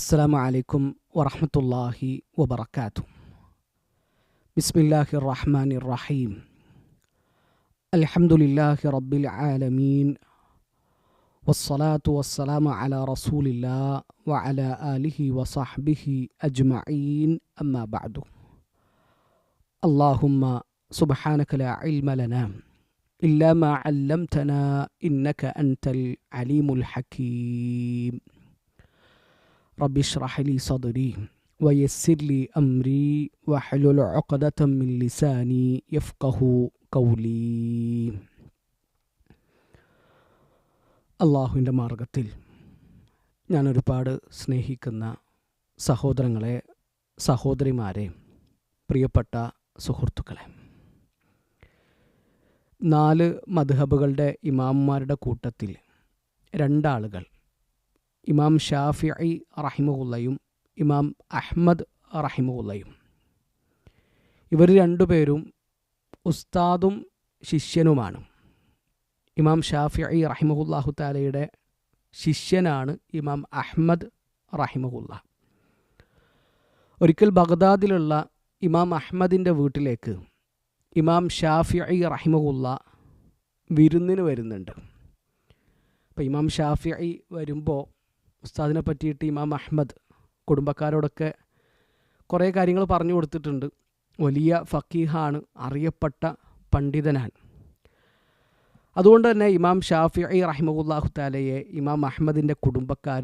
السلام عليكم ورحمة الله وبركاته. بسم الله الرحمن الرحيم. الحمد لله رب العالمين، والصلاة والسلام على رسول الله وعلى آله وصحبه أجمعين، أما بعد. اللهم سبحانك لا علم لنا إلا ما علمتنا إنك أنت العليم الحكيم. رب اشرح لي صدري ويسر لي أمري واحلل عقدة من لساني يفقه قولي. അള്ളാഹുവിൻ്റെ മാർഗത്തിൽ ഞാൻ ഒരുപാട് സ്നേഹിക്കുന്ന സഹോദരങ്ങളെ, സഹോദരിമാരെ, പ്രിയപ്പെട്ട സുഹൃത്തുക്കളെ, 4 മദ്ഹബുകളുടെ ഇമാമുമാരുടെ കൂട്ടത്തിൽ 2 ആളുകൾ, ഇമാം ഷാഫിഈ റഹിമഹുല്ലയും ഇമാം അഹ്മദ് റഹിമഹുല്ലയും, ഇവർ രണ്ടുപേരും ഉസ്താദും ശിഷ്യനുമാണ്. ഇമാം ഷാഫിഈ റഹിമഹുല്ലാഹു തആലയുടെ ശിഷ്യനാണ് ഇമാം അഹ്മദ് റഹിമഹുല്ല. ഒരിക്കൽ ബഗ്ദാദിലുള്ള ഇമാം അഹ്മദിൻ്റെ വീട്ടിലേക്ക് ഇമാം ഷാഫിഈ റഹിമഹുല്ല വിരുന്നിന് വരുന്നുണ്ട്. അപ്പോൾ ഇമാം ഷാഫിഈ വരുമ്പോൾ ഉസ്താദിനെ പറ്റിയിട്ട് ഇമാം അഹ്മദ് കുടുംബക്കാരോടൊക്കെ കുറേ കാര്യങ്ങൾ പറഞ്ഞു കൊടുത്തിട്ടുണ്ട്. വലിയ ഫക്കീഹാണ്, അറിയപ്പെട്ട പണ്ഡിതനാണ്. അതുകൊണ്ട് തന്നെ ഇമാം ഷാഫിഈ റഹിമഹുല്ലാഹു തആലയെ ഇമാം അഹ്മദിൻ്റെ കുടുംബക്കാർ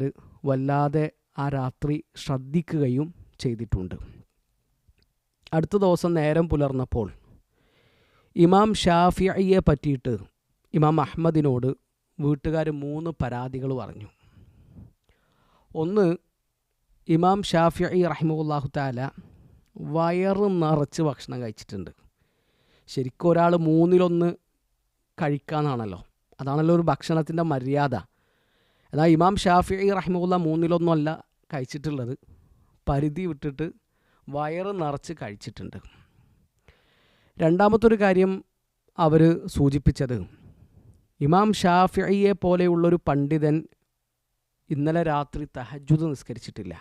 വല്ലാതെ ആ രാത്രി ശ്രദ്ധിക്കുകയും ചെയ്തിട്ടുണ്ട്. അടുത്ത ദിവസം നേരം പുലർന്നപ്പോൾ ഇമാം ഷാഫിഈയെ പറ്റിയിട്ട് ഇമാം അഹ്മദിനോട് വീട്ടുകാർ 3 പരാതികൾ പറഞ്ഞു. ഒന്ന്, ഇമാം ഷാഫിഈ റഹിമഹുല്ലാഹു തആല വയറ് നിറച്ച് ഭക്ഷണം കഴിച്ചിട്ടുണ്ട്. ശരിക്കും ഒരാൾ 1/3 കഴിക്കാന്നാണല്ലോ, അതാണല്ലോ ഒരു ഭക്ഷണത്തിൻ്റെ മര്യാദ. എന്നാൽ ഇമാം ഷാഫിഈ റഹിമഹുല്ല 1/3 അല്ല കഴിച്ചിട്ടുള്ളത്, പരിധി വിട്ടിട്ട് വയറ് നിറച്ച് കഴിച്ചിട്ടുണ്ട്. രണ്ടാമത്തൊരു കാര്യം അവർ സൂചിപ്പിച്ചത്, ഇമാം ഷാഫിഈയെ പോലെയുള്ളൊരു പണ്ഡിതൻ ഇന്നലെ രാത്രി തഹജ്ജുദ് നിസ്കരിച്ചിട്ടില്ല.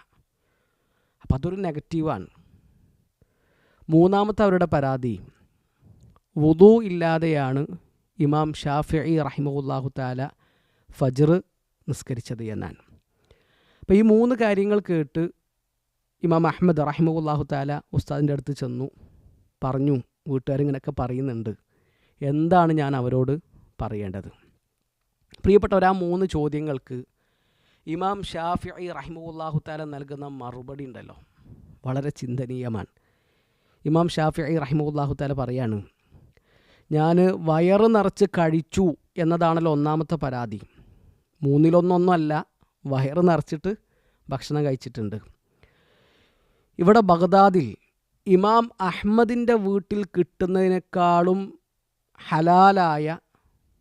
അപ്പം അതൊരു നെഗറ്റീവാണ്. മൂന്നാമത്തെ അവരുടെ പരാതി, വുദൂ ഇല്ലാതെയാണ് ഇമാം ഷാഫിഈ റഹിമഹുല്ലാഹു തആല ഫജ്ർ നിസ്കരിച്ചത് എന്നാണ്. അപ്പോൾ ഈ 3 കാര്യങ്ങൾ കേട്ട് ഇമാം അഹ്മദ് റഹിമഹുല്ലാഹു തആല ഉസ്താദിൻ്റെ അടുത്ത് ചെന്നു, പറഞ്ഞു, വീട്ടുകാരിങ്ങനെയൊക്കെ പറയുന്നുണ്ട്, എന്താണ് ഞാൻ അവരോട് പറയേണ്ടത്? പ്രിയപ്പെട്ടവർ, ആ 3 ചോദ്യങ്ങൾക്ക് ഇമാം ഷാഫിഈ റഹിമഹുല്ലാഹു തആല നൽകുന്ന മറുപടി ഉണ്ടല്ലോ, വളരെ ചിന്തനീയമാണ്. ഇമാം ഷാഫിഈ റഹിമഹുല്ലാഹു തആല പറയാണ്, ഞാൻ വയറ് നിറച്ച് കഴിച്ചു എന്നതാണല്ലോ ഒന്നാമത്തെ പരാതി. 1/3 അല്ല, വയറ് നിറച്ചിട്ട് ഭക്ഷണം കഴിച്ചിട്ടുണ്ട്. ഇവിടെ ബഗ്ദാദിൽ ഇമാം അഹ്മദിൻ്റെ വീട്ടിൽ കിട്ടുന്നതിനേക്കാളും ഹലാലായ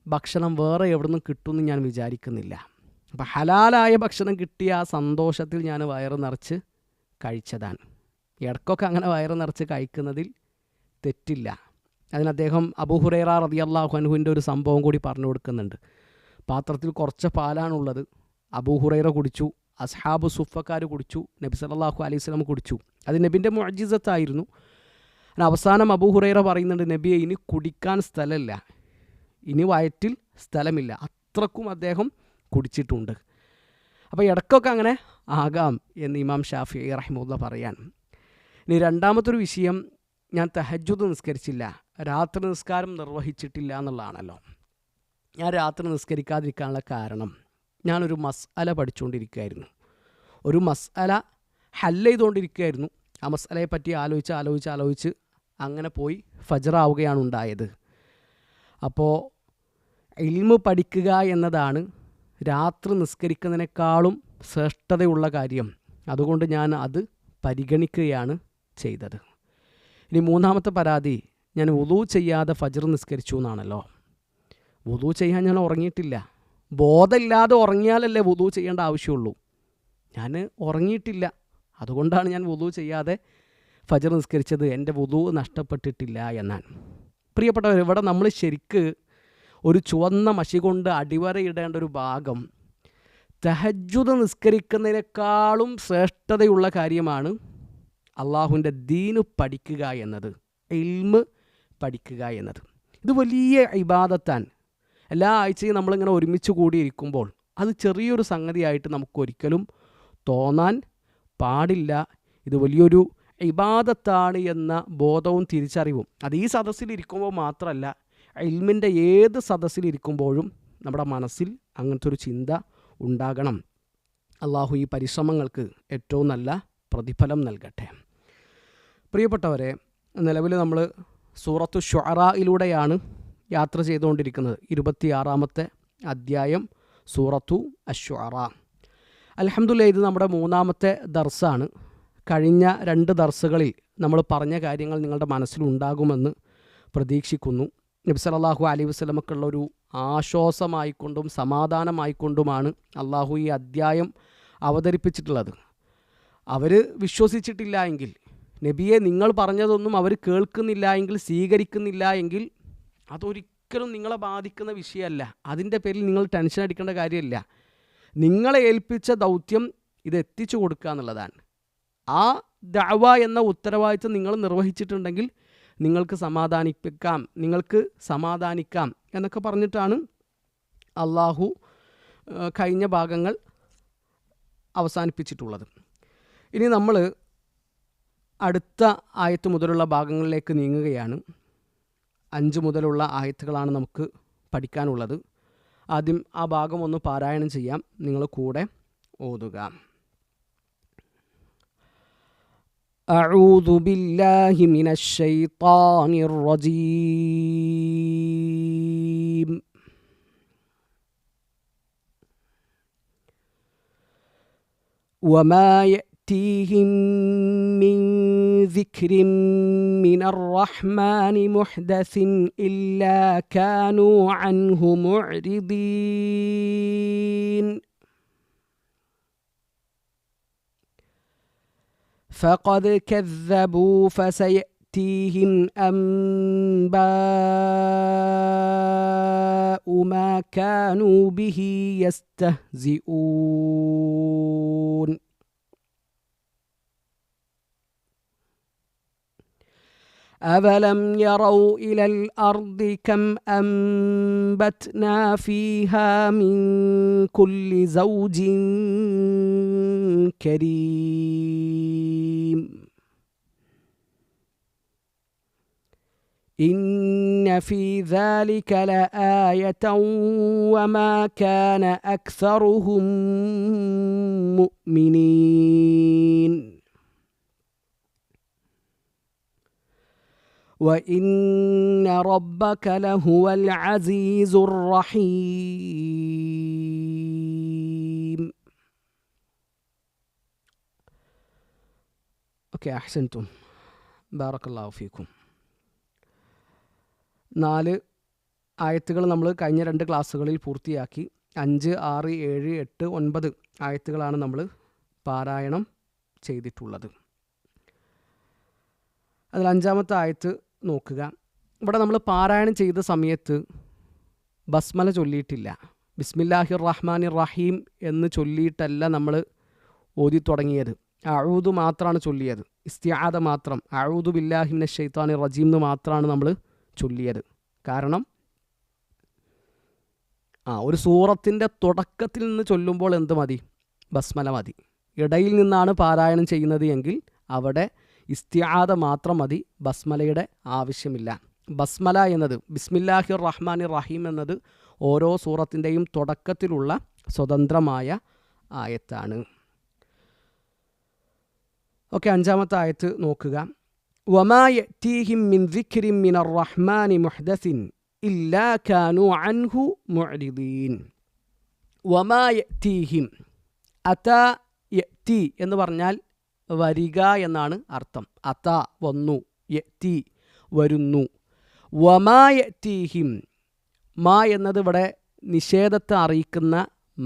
ഭക്ഷണം വേറെ എവിടെ നിന്നും കിട്ടുമെന്ന് ഞാൻ വിചാരിക്കുന്നില്ല. അപ്പം ഹലാലായ ഭക്ഷണം കിട്ടിയ ആ സന്തോഷത്തിൽ ഞാൻ വയറ് നിറച്ച് കഴിച്ചതാണ്. ഇടയ്ക്കൊക്കെ അങ്ങനെ വയറ് നിറച്ച് കഴിക്കുന്നതിൽ തെറ്റില്ല. അതിന് അദ്ദേഹം അബൂ ഹുറൈറ റളിയല്ലാഹു അൻഹുവിൻ്റെ ഒരു സംഭവം കൂടി പറഞ്ഞു കൊടുക്കുന്നുണ്ട്. പാത്രത്തിൽ കുറച്ച് പാലാണുള്ളത്, അബൂ ഹുറൈറ കുടിച്ചു, അസ്ഹാബ് സുഫക്കാർ കുടിച്ചു, നബി സല്ലല്ലാഹു അലൈഹി വസല്ലം കുടിച്ചു. അത് നബിൻ്റെ മുഅ്ജിസത്തായിരുന്നു. അവസാനം അബൂ ഹുറൈറ പറയുന്നുണ്ട്, നബിയെ ഇനി കുടിക്കാൻ സ്ഥലമില്ല, ഇനി വയറ്റിൽ സ്ഥലമില്ല, അത്രക്കും അദ്ദേഹം കുടിച്ചിട്ടുണ്ട്. അപ്പോൾ ഇടയ്ക്കൊക്കെ അങ്ങനെ ആകാം എന്ന് ഇമാം ഷാഫിഈ റഹിമഹുല്ല പറയാൻ. ഇനി രണ്ടാമത്തൊരു വിഷയം, ഞാൻ തഹജ്ജുദ് നിസ്കരിച്ചില്ല, രാത്രി നിസ്കാരം നിർവഹിച്ചിട്ടില്ല എന്നുള്ളതാണല്ലോ. ഞാൻ രാത്രി നിസ്കരിക്കാതിരിക്കാനുള്ള കാരണം, ഞാനൊരു മസ്അല പഠിച്ചുകൊണ്ടിരിക്കുകയായിരുന്നു, ഒരു മസ്അല ഹല്ല് ചെയ്തുകൊണ്ടിരിക്കുകയായിരുന്നു. ആ മസ്അലയെ പറ്റി ആലോചിച്ച് അങ്ങനെ പോയി ഫജ്റാവുകയാണ് ഉണ്ടായത്. അപ്പോൾ ഇൽമ് പഠിക്കുക എന്നതാണ് രാത്രി നിസ്കരിക്കുന്നതിനേക്കാളും ശ്രേഷ്ഠതയുള്ള കാര്യം. അതുകൊണ്ട് ഞാൻ അത് പരിഗണിക്കുകയാണ് ചെയ്തത്. ഇനി മൂന്നാമത്തെ പരാതി, ഞാൻ വുദൂ ചെയ്യാതെ ഫജ്ർ നിസ്കരിച്ചു എന്നാണല്ലോ. വുദൂ ചെയ്യാൻ ഞാൻ ഉറങ്ങിയിട്ടില്ല. ബോധമില്ലാതെ ഉറങ്ങിയാലല്ലേ വുദൂ ചെയ്യേണ്ട ആവശ്യമുള്ളൂ. ഞാൻ ഉറങ്ങിയിട്ടില്ല, അതുകൊണ്ടാണ് ഞാൻ വുദൂ ചെയ്യാതെ ഫജ്ർ നിസ്കരിച്ചത്, എൻ്റെ വുദൂ നഷ്ടപ്പെട്ടിട്ടില്ല എന്നാണ്. പ്രിയപ്പെട്ടവർ, ഇവിടെ നമ്മൾ ശരിക്ക് ഒരു ചുവന്ന മഷി കൊണ്ട് അടിവരയിടേണ്ട ഒരു ഭാഗം തഹജ്ജുദ് നിസ്കരിക്കുന്നതിനേക്കാളും ശ്രേഷ്ഠതയുള്ള കാര്യമാണ് അള്ളാഹുവിൻ്റെ ദീന് പഠിക്കുക എന്നത്, ഇൽമ് പഠിക്കുക എന്നത്. ഇത് വലിയ ഇബാദത്താൻ. എല്ലാ ആഴ്ചയും നമ്മളിങ്ങനെ ഒരുമിച്ച് കൂടിയിരിക്കുമ്പോൾ അത് ചെറിയൊരു സംഗതിയായിട്ട് നമുക്കൊരിക്കലും തോന്നാൻ പാടില്ല. ഇത് വലിയൊരു ഇബാദത്താണ് എന്ന ബോധവും തിരിച്ചറിവും അത് ഈ സദസ്സിലിരിക്കുമ്പോൾ മാത്രമല്ല, ഇൽമിൻ്റെ ഏത് സദസ്സിലിരിക്കുമ്പോഴും നമ്മുടെ മനസ്സിൽ അങ്ങനത്തെ ഒരു ചിന്ത ഉണ്ടാകണം. അള്ളാഹു ഈ പരിശ്രമങ്ങൾക്ക് ഏറ്റവും നല്ല പ്രതിഫലം നൽകട്ടെ. പ്രിയപ്പെട്ടവരെ, നിലവിൽ നമ്മൾ സൂറത്തു ശുഅറായിലൂടെയാണ് യാത്ര ചെയ്തുകൊണ്ടിരിക്കുന്നത്. 26-ാമത്തെ അധ്യായം സൂറത്തു അശ്ശുഅറാ. അൽഹംദുലില്ലാഹ്, ഇത് നമ്മുടെ 3-ാമത്തെ ദർസാണ്. കഴിഞ്ഞ 2 ദർസുകളിൽ നമ്മൾ പറഞ്ഞ കാര്യങ്ങൾ നിങ്ങളുടെ മനസ്സിലുണ്ടാകുമെന്ന് പ്രതീക്ഷിക്കുന്നു. നബി സല്ലല്ലാഹു അലൈഹി വസല്ലമക്കുള്ളൊരു ആശ്വാസമായിക്കൊണ്ടും സമാധാനമായിക്കൊണ്ടുമാണ് അള്ളാഹു ഈ അധ്യായം അവതരിപ്പിച്ചിട്ടുള്ളത്. അവർ വിശ്വസിച്ചിട്ടില്ല എങ്കിൽ, നബിയെ നിങ്ങൾ പറഞ്ഞതൊന്നും അവർ കേൾക്കുന്നില്ല എങ്കിൽ, സ്വീകരിക്കുന്നില്ല എങ്കിൽ അതൊരിക്കലും നിങ്ങളെ ബാധിക്കുന്ന വിഷയമല്ല. അതിൻ്റെ പേരിൽ നിങ്ങൾ ടെൻഷൻ അടിക്കേണ്ട കാര്യമില്ല. നിങ്ങളെ ഏൽപ്പിച്ച ദൗത്യം ഇത് എത്തിച്ചു കൊടുക്കുക എന്നുള്ളതാണ്. ആ ദഅവ എന്ന ഉത്തരവാദിത്വം നിങ്ങൾ നിർവഹിച്ചിട്ടുണ്ടെങ്കിൽ നിങ്ങൾക്ക് സമാധാനിക്കാം എന്നൊക്കെ പറഞ്ഞിട്ടാണ് അള്ളാഹു കഴിഞ്ഞ ഭാഗങ്ങൾ അവസാനിപ്പിച്ചിട്ടുള്ളത്. ഇനി നമ്മൾ അടുത്ത ആയത്ത് മുതലുള്ള ഭാഗങ്ങളിലേക്ക് നീങ്ങുകയാണ്. 5 മുതലുള്ള ആയത്തുകളാണ് നമുക്ക് പഠിക്കാനുള്ളത്. ആദ്യം ആ ഭാഗം ഒന്ന് പാരായണം ചെയ്യാം, നിങ്ങൾ കൂടെ ഓതുക. അഊദു ബില്ലാഹി മിനശ് ശൈത്താനിർ റജീം. വമാ يأتيهم من ذكر من الرحمن محدث إلا كانوا عنه معرضين. فقد كذبوا فسيأتيهم أنباء ما كانوا به يستهزئون. أَوَلَمْ يَرَوْا إِلَى الْأَرْضِ كَمْ أَنبَتْنَا فِيهَا مِنْ كُلِّ زَوْجٍ كَرِيمٍ. إِنَّ فِي ذَلِكَ لَآيَةً وَمَا كَانَ أَكْثَرُهُم مُؤْمِنِينَ. وَإِنَّ رَبَّكَ لَهُوَ الْعَزِيزُ الرَّحِيمُ. ഓക്കെ, അഹ്സൻതും, ബാറക്കല്ലാഹു ഫീക്കും. 4 ആയത്തുകൾ നമ്മൾ കഴിഞ്ഞ 2 ക്ലാസ്സുകളിൽ പൂർത്തിയാക്കി. 5, 6, 7, 8, 9 ആയത്തുകളാണ് നമ്മൾ പാരായണം ചെയ്തിട്ടുള്ളത്. അതിൽ 5-ാമത്തെ ആയത്ത് നോക്കുക. ഇവിടെ നമ്മൾ പാരായണം ചെയ്ത സമയത്ത് ബസ്മല ചൊല്ലിയിട്ടില്ല. ബിസ്മില്ലാഹിർ റഹ്മാനിർ റഹീം എന്ന് ചൊല്ലിയിട്ടല്ല നമ്മൾ ഓതി തുടങ്ങിയത്. അഊദു മാത്രമാണ് ചൊല്ലിയത്. ഇസ്തിആദ മാത്രം, അഊദു ബില്ലാഹി മിനശ് ശൈത്താനിർ റജീം എന്ന് മാത്രമാണ് നമ്മൾ ചൊല്ലിയത്. കാരണം ഒരു സൂറത്തിൻ്റെ തുടക്കത്തിൽ നിന്ന് ചൊല്ലുമ്പോൾ എന്ത് മതി? ബസ്മല മതി. ഇടയിൽ നിന്നാണ് പാരായണം ചെയ്യുന്നത് എങ്കിൽ അവിടെ ഇസ്തിആദ മാത്രം മതി, ബസ്മലയുടെ ആവശ്യമില്ല. ബസ്മല എന്നത്, ബിസ്മില്ലാഹിർ റഹ്മാനിർ റഹീം എന്നത് ഓരോ സൂറത്തിൻ്റെയും തുടക്കത്തിലുള്ള സ്വതന്ത്രമായ ആയത്താണ്. ഓക്കെ, 5-ാമത്തെ ആയത്ത് നോക്കുക. വമാ യഅ്തീഹിം മിൻ ദിക്രിൻ മിനർ റഹ്മാനി മുഹ്ദസിൻ ഇല്ലാ കാനൂ അൻഹു മുഅ്രിദീൻ. വമാ യഅ്തീഹിം, അതാ യഅ്തി എന്ന് പറഞ്ഞാൽ വരിക എന്നാണ് അർത്ഥം. അത വന്നു, യഅ്തി വരുന്നു. വമാ യഅ്തീഹിം, മാ എന്നത് ഇവിടെ നിഷേധത്തെ അറിയിക്കുന്ന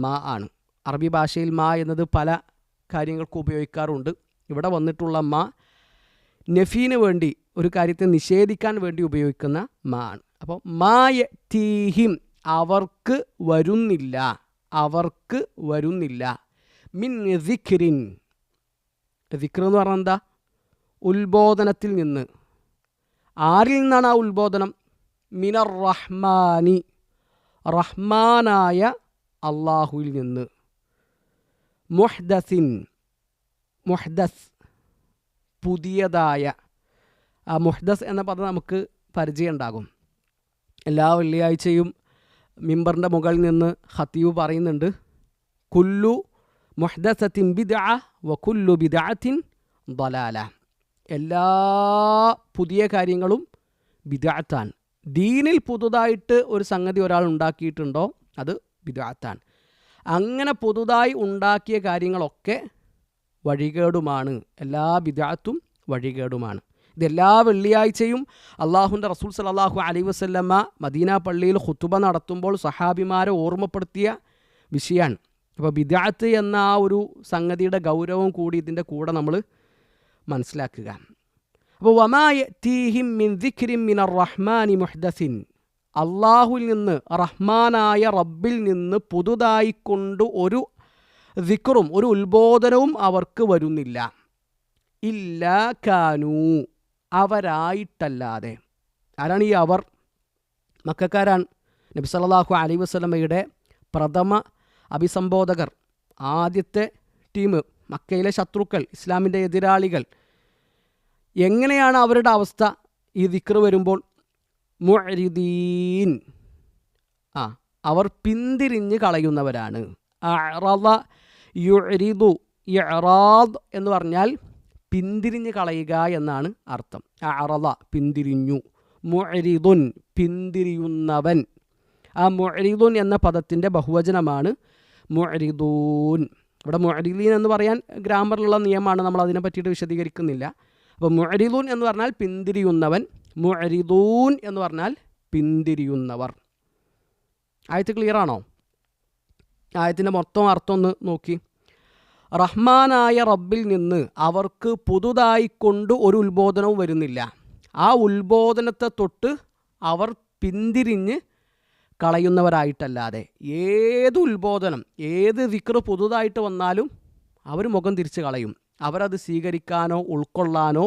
മാ ആണ്. അറബി ഭാഷയിൽ മാ എന്നത് പല കാര്യങ്ങൾക്ക് ഉപയോഗിക്കാറുണ്ട്. ഇവിടെ വന്നിട്ടുള്ള മാ നഫീന് വേണ്ടി, ഒരു കാര്യത്തെ നിഷേധിക്കാൻ വേണ്ടി ഉപയോഗിക്കുന്ന മാ ആണ്. അപ്പോൾ മാ യഅ്തീഹിം, അവർക്ക് വരുന്നില്ല, അവർക്ക് വരുന്നില്ല. മിൻ ദിക്രിൻ, ദിക്ർ എന്ന് പറഞ്ഞാൽ എന്താ? ഉത്ബോധനത്തിൽ നിന്ന്. ആരിൽ നിന്നാണ് ആ ഉത്ബോധനം? മിനർ റഹ്മാനി, റഹ്മാനായ അള്ളാഹുവിൽ നിന്ന്. മുഹ്ദസിൻ, മുഹ്ദസ് പുതിയതായ. ആ മുഹ്ദസ് എന്ന പദം നമുക്ക് പരിചയം ഉണ്ടാകും. എല്ലാ വെള്ളിയാഴ്ചയും മിമ്പറിൻ്റെ മുകളിൽ നിന്ന് ഖതീബ് പറയുന്നുണ്ട്, കുല്ലു മുഹ്ദസത്തിൻ ബിദ്അ വ കുല്ലു ബിദ്അത്തിൻ ളലാല. എല്ലാ പുതിയ കാര്യങ്ങളും ബിദ്അത്താണ്. ദീനിൽ പുതുതായിട്ട് ഒരു സംഗതി ഒരാൾ ഉണ്ടാക്കിയിട്ടുണ്ടോ അത് ബിദ്അത്താണ്. അങ്ങനെ പുതുതായി ഉണ്ടാക്കിയ കാര്യങ്ങളൊക്കെ വഴികേടുമാണ്. എല്ലാ ബിദ്അത്തും വഴികേടുമാണ്. ഇതെല്ലാ വെള്ളിയാഴ്ചയും അള്ളാഹുവിൻ്റെ റസൂൽ സല്ലല്ലാഹു അലൈഹി വസല്ലമ മദീന പള്ളിയിൽ ഖുതുബ നടത്തുമ്പോൾ സഹാബിമാരെ ഓർമ്മപ്പെടുത്തിയ വിഷയമാണ്. അപ്പോൾ ബിദ്അത്ത് എന്ന ആ ഒരു സംഗതിയുടെ ഗൗരവം കൂടി ഇതിൻ്റെ കൂടെ നമ്മൾ മനസ്സിലാക്കുക. അപ്പോൾ വമാ യഅ്തീഹിം മിൻ ദിക്രിൻ മിനർ റഹ്മാനി മുഹ്ദസിൻ, അള്ളാഹുവിൽ നിന്ന്, റഹ്മാനായ റബ്ബിൽ നിന്ന് പുതുതായി കൊണ്ട് ഒരു ദിക്റും ഒരു ഉത്ബോധനവും അവർക്ക് വരുന്നില്ല. ഇല്ലാ കാനൂ, അവരായിട്ടല്ലാതെ. ആരാണ് ഈ അവർ? മക്കക്കാരാണ്. നബി സല്ലല്ലാഹു അലൈഹി വസല്ലമയുടെ പ്രഥമ അഭിസംബോധകർ, ആദ്യത്തെ ടീം, മക്കയിലെ ശത്രുക്കൾ, ഇസ്ലാമിൻ്റെ എതിരാളികൾ. എങ്ങനെയാണ് അവരുടെ അവസ്ഥ ഈ ദിക്ർ വരുമ്പോൾ? മുഅ്രിദീൻ, അവർ പിന്തിരിഞ്ഞ് കളയുന്നവരാണ്. അഅറദ യുഅ്രിദു, ഇഅ്റാദ് എന്ന് പറഞ്ഞാൽ പിന്തിരിഞ്ഞ് കളയുക എന്നാണ് അർത്ഥം. അഅറദ പിന്തിരിഞ്ഞു, മുഅ്രിദുൻ പിന്തിരിയുന്നവൻ. ആ മുഅ്രിദുൻ എന്ന പദത്തിൻ്റെ ബഹുവചനമാണ് മുഅ്രിദൂൻ. ഇവിടെ മുഅ്രിദീൻ എന്ന് പറയാൻ ഗ്രാമറിലുള്ള നിയമമാണ്, നമ്മൾ അതിനെ പറ്റിയിട്ട് വിശദീകരിക്കുന്നില്ല. അപ്പോൾ മുഅ്രിദൂൻ എന്ന് പറഞ്ഞാൽ പിന്തിരിയുന്നവൻ, മുഅ്രിദൂൻ എന്ന് പറഞ്ഞാൽ പിന്തിരിയുന്നവർ. ആയത്ത് ക്ലിയർ ആണോ? ആയത്തിൻ്റെ മൊത്തം അർത്ഥം ഒന്ന് നോക്കി. റഹ്മാനായ റബ്ബിൽ നിന്ന് അവർക്ക് പുതുതായി കൊണ്ട് ഒരു ഉത്ബോധനവും വരുന്നില്ല. ആ ഉത്ബോധനത്തെ തൊട്ട് അവർ പിന്തിരിഞ്ഞ് കളയുന്നവരായിട്ടല്ലാതെ. ഏത് ഉത്ബോധനം, ഏത് ദിക്ർ പുതുതായിട്ട് വന്നാലും അവർ മുഖം തിരിച്ച് കളയും. അവരത് സ്വീകരിക്കാനോ ഉൾക്കൊള്ളാനോ